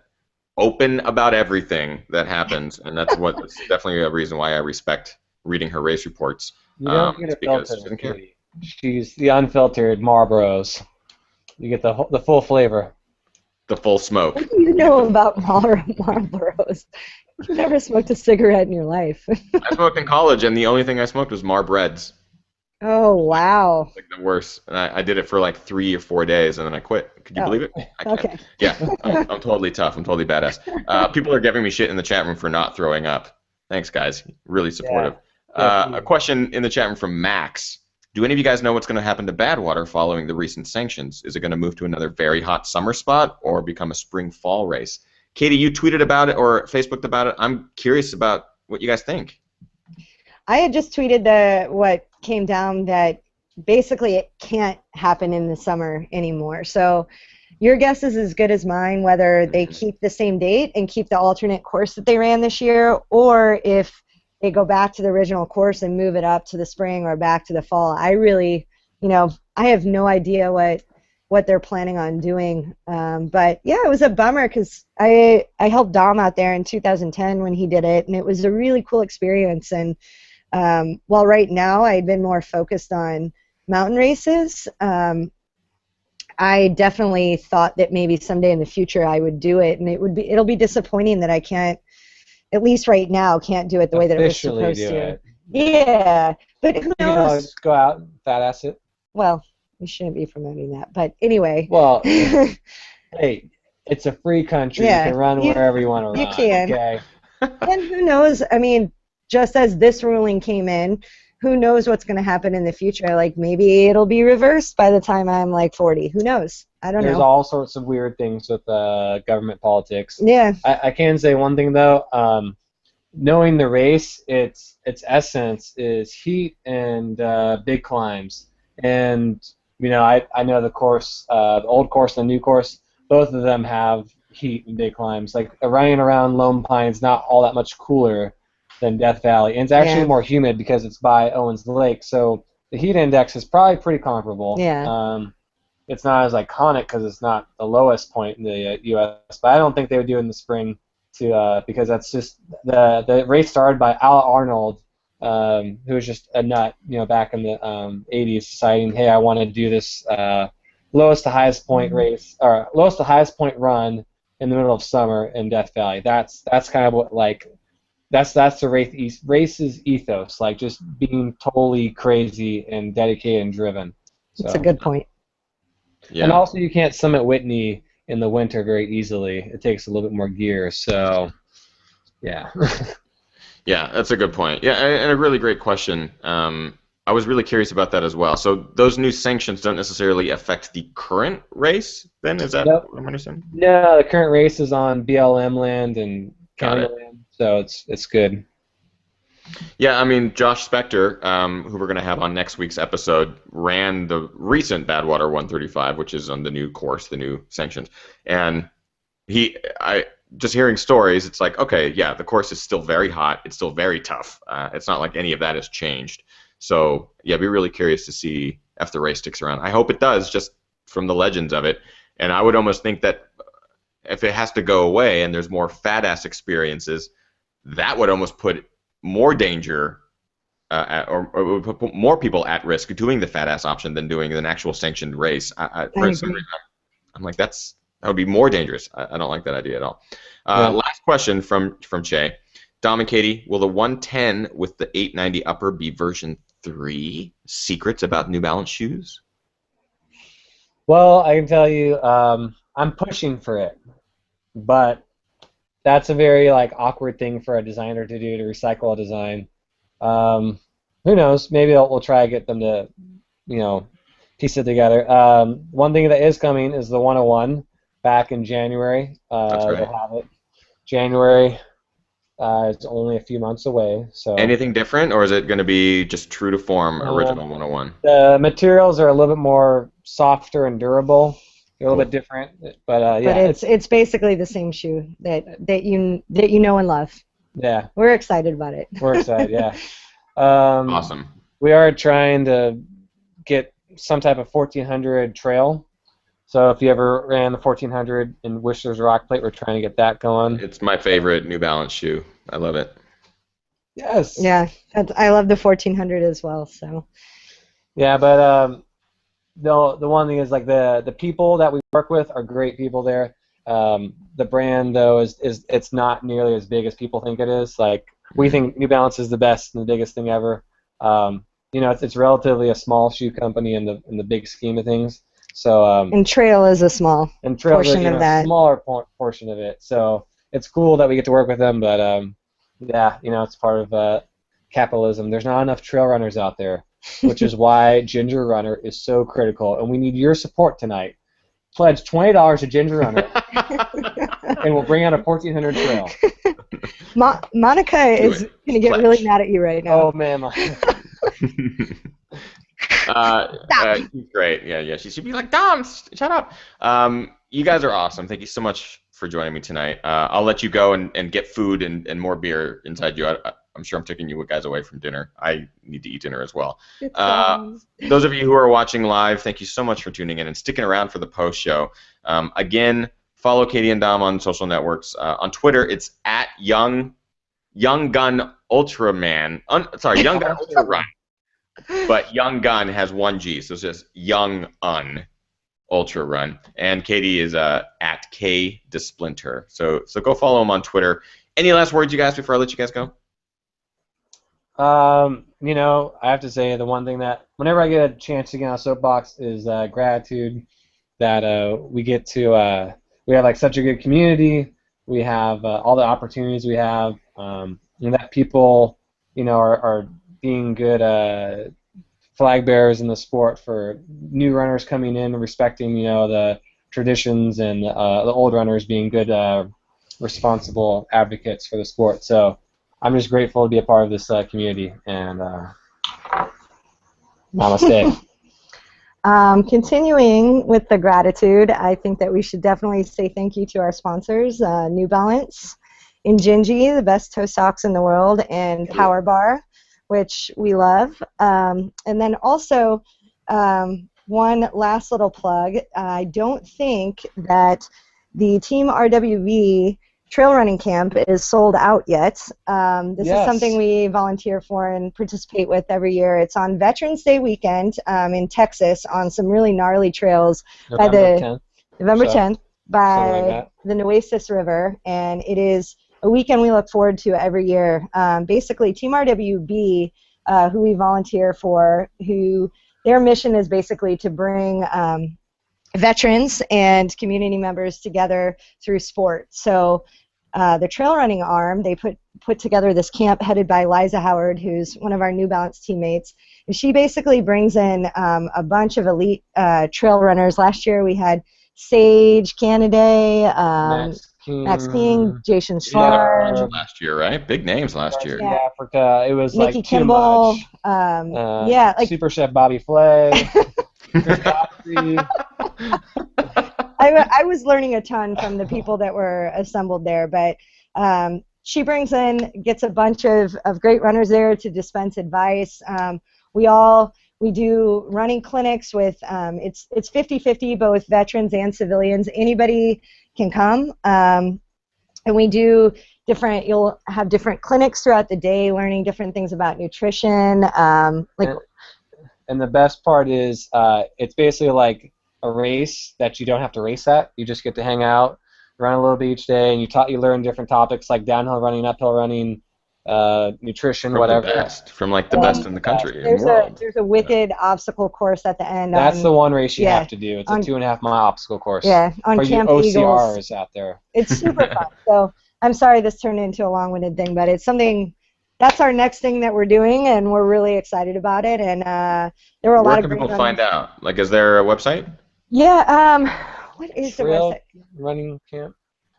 open about everything that happens, and that's definitely a reason why I respect reading her race reports. You don't get a filter. She's the unfiltered Marlboros. You get the full flavor. The full smoke. What do you know about Marlboros? You've never smoked a cigarette in your life. I smoked in college, and the only thing I smoked was Marbreds. Oh, wow. Like the worst. And I did it for like 3 or 4 days, and then I quit. Could you believe it? I can't. Okay. Yeah, I'm totally tough. I'm totally badass. People are giving me shit in the chat room for not throwing up. Thanks, guys. Really supportive. Yeah. A question in the chat room from Max. Do any of you guys know what's going to happen to Badwater following the recent sanctions? Is it going to move to another very hot summer spot or become a spring-fall race? Katie, you tweeted about it or Facebooked about it. I'm curious about what you guys think. I had just tweeted what came down that basically it can't happen in the summer anymore. So your guess is as good as mine whether they keep the same date and keep the alternate course that they ran this year, or if they go back to the original course and move it up to the spring or back to the fall. I really, I have no idea what they're planning on doing. But yeah, it was a bummer because I helped Dom out there in 2010 when he did it, and it was a really cool experience. And while right now I'd been more focused on mountain races, I definitely thought that maybe someday in the future I would do it, and it'll be disappointing that I can't, at least right now, can't do it the way that it was supposed to. Yeah, but who knows? Just go out and fat ass it. Well, we shouldn't be promoting that, but anyway. Well, hey, it's a free country. Yeah, you can run wherever you want to run. You can. Okay. And who knows? I mean, just as this ruling came in, who knows what's going to happen in the future? Like, maybe it'll be reversed by the time I'm like 40. Who knows? I don't know. There's all sorts of weird things with government politics. Yeah. I can say one thing though. Knowing the race, its essence is heat and big climbs. And I know the course, the old course and the new course. Both of them have heat and big climbs. Like running around Lone Pine is not all that much cooler than Death Valley, and it's actually more humid because it's by Owens Lake. So the heat index is probably pretty comparable. Yeah. It's not as iconic because it's not the lowest point in the U.S., but I don't think they would do it in the spring because that's just the race started by Al Arnold who was just a nut, back in the 80s, deciding, hey, I want to do this lowest to highest point race, or lowest to highest point run in the middle of summer in Death Valley. That's kind of what, like, that's the race's ethos, like just being totally crazy and dedicated and driven. So. That's a good point. Yeah. And also, you can't summit Whitney in the winter very easily. It takes a little bit more gear, so yeah. Yeah, that's a good point. Yeah, and a really great question. I was really curious about that as well. So those new sanctions don't necessarily affect the current race, then? Is that what I'm understanding? No, the current race is on BLM land and county land, so it's good. Yeah, I mean, Josh Spector, who we're going to have on next week's episode, ran the recent Badwater 135, which is on the new course, the new sanctions. And just hearing stories, it's like, okay, yeah, the course is still very hot. It's still very tough. It's not like any of that has changed. So, yeah, be really curious to see if the race sticks around. I hope it does, just from the legends of it. And I would almost think that if it has to go away and there's more fat-ass experiences, that would almost put more danger or would put more people at risk doing the fat-ass option than doing an actual sanctioned race. For some reason, I'm like, that would be more dangerous. I don't like that idea at all. Last question from Che. Dom and Katie, will the 110 with the 890 upper be version 3? Secrets about New Balance shoes? Well, I can tell you, I'm pushing for it, but that's a very awkward thing for a designer to do, to recycle a design. Who knows? Maybe we'll try to get them to, piece it together. One thing that is coming is the 101 back in January. That's right. They'll have it. January. It's only a few months away. So. Anything different, or is it going to be just true to form original 101? The materials are a little bit more softer and durable. A little bit different, but yeah. But it's basically the same shoe that you know and love. Yeah. We're excited about it. We're excited, yeah. Awesome. We are trying to get some type of 1400 trail. So if you ever ran the 1400 in Whistler's Rock Plate, we're trying to get that going. It's my favorite New Balance shoe. I love it. Yes. Yeah, I love the 1400 as well. So. Yeah, but the one thing is the people that we work with are great people there. The brand though is it's not nearly as big as people think it is. We think New Balance is the best and the biggest thing ever. It's relatively a small shoe company in the big scheme of things. So and trail is a small portion of that. Smaller portion of it. So it's cool that we get to work with them, but yeah, it's part of capitalism. There's not enough trail runners out there, which is why Ginger Runner is so critical, and we need your support tonight. Pledge $20 to Ginger Runner, and we'll bring out a 1400 trail. Monica is going to get really mad at you right now. Oh man. She's great. Yeah. She should be like, Dom, shut up. You guys are awesome. Thank you so much for joining me tonight. I'll let you go and get food and more beer inside you. I'm sure I'm taking you guys away from dinner. I need to eat dinner as well. Those of you who are watching live, thank you so much for tuning in and sticking around for the post show. Again, follow Katie and Dom on social networks. On Twitter, it's at Young Gun Ultraman. Young Gun Ultra Run. But Young Gun has one G, so it's just Young Ultra Run. And Katie is at K DeSplinter. So go follow him on Twitter. Any last words, you guys, before I let you guys go? I have to say the one thing that whenever I get a chance to get on a soapbox is gratitude that we get to we have such a good community. We have all the opportunities we have, and that people are being good flag bearers in the sport for new runners coming in and respecting the traditions, and the old runners being good responsible advocates for the sport. So I'm just grateful to be a part of this community, and namaste. Continuing with the gratitude, I think that we should definitely say thank you to our sponsors, New Balance, Injinji, the best toe socks in the world, and Power Bar, which we love. And then also, one last little plug. I don't think that the Team RWV trail running camp is sold out yet. This is Yes. something we volunteer for and participate with every year. It's on Veterans Day weekend in Texas on some really gnarly trails by November the 10th. November So, 10th something by like that. the Nueces River, and it is a weekend we look forward to every year. Basically, Team RWB, who we volunteer for, who their mission is basically to bring veterans and community members together through sport. So the trail running arm, they put together this camp headed by Liza Howard, who's one of our New Balance teammates. And she basically brings in a bunch of elite trail runners. Last year we had Sage Canaday, Max King, Jason Schlar, Last year, right? Big names last year. Yeah. Africa. It was Nikki like too Kimball, much. yeah, like Super Chef Bobby Flay. Chris Godfrey. I was learning a ton from the people that were assembled there, but she brings in, gets a bunch of great runners there to dispense advice. We do running clinics with, it's 50-50, both veterans and civilians. Anybody can come. And we do you'll have different clinics throughout the day, learning different things about nutrition. And the best part is it's basically like a race that you don't have to race at. You just get to hang out, run a little bit each day, and you learn different topics like downhill running, uphill running, nutrition, From whatever. the best, from like the best in the country and There's world. there's a wicked obstacle course at the end. That's the one race you yeah, have to do. It's on- a 2.5 mile obstacle course. Yeah, on For you Camp Eagles. OCRs out there. It's super fun. So I'm sorry this turned into a long-winded thing, but it's something. That's our next thing that we're doing, and we're really excited about it. And there were a lot of Where can great people find out? Like, is there a website? Yeah. What is the Trail website? running camp.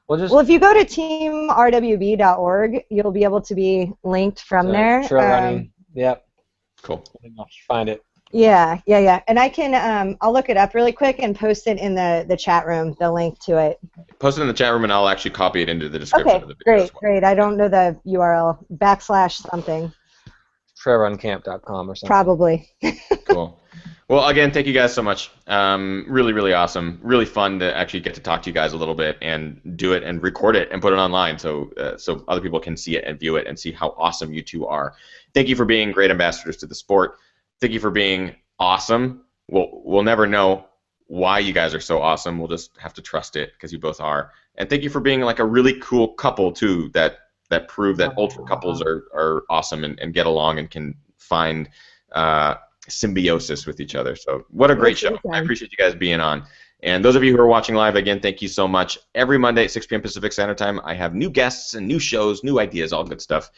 Well, Well, if you go to teamrwb.org, you'll be able to be linked from there. Trail running. Yep. Cool. Find it. Yeah. And I can, I'll look it up really quick and post it in the chat room, the link to it. Post it in the chat room, and I'll actually copy it into the description Okay, of the video. great. I don't know the URL. / something. Trailruncamp.com or something. Probably. Cool. Well, again, thank you guys so much. Really, really awesome. Really fun to actually get to talk to you guys a little bit and do it and record it and put it online so other people can see it and view it and see how awesome you two are. Thank you for being great ambassadors to the sport. Thank you for being awesome. We'll never know why you guys are so awesome. We'll just have to trust it because you both are. And thank you for being like a really cool couple too that prove that ultra couples are awesome and get along and can find symbiosis with each other. So what a great show. I appreciate you guys being on. And those of you who are watching live, again, thank you so much. Every Monday at 6 p.m. Pacific Standard Time, I have new guests and new shows, new ideas, all good stuff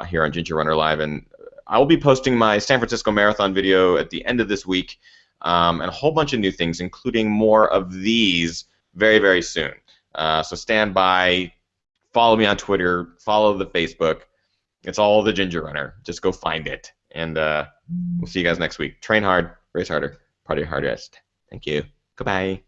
here on Ginger Runner Live. And I will be posting my San Francisco Marathon video at the end of this week and a whole bunch of new things, including more of these very, very soon. So stand by. Follow me on Twitter. Follow the Facebook. It's all the Ginger Runner. Just go find it. And we'll see you guys next week. Train hard, race harder, party hardest. Thank you. Goodbye.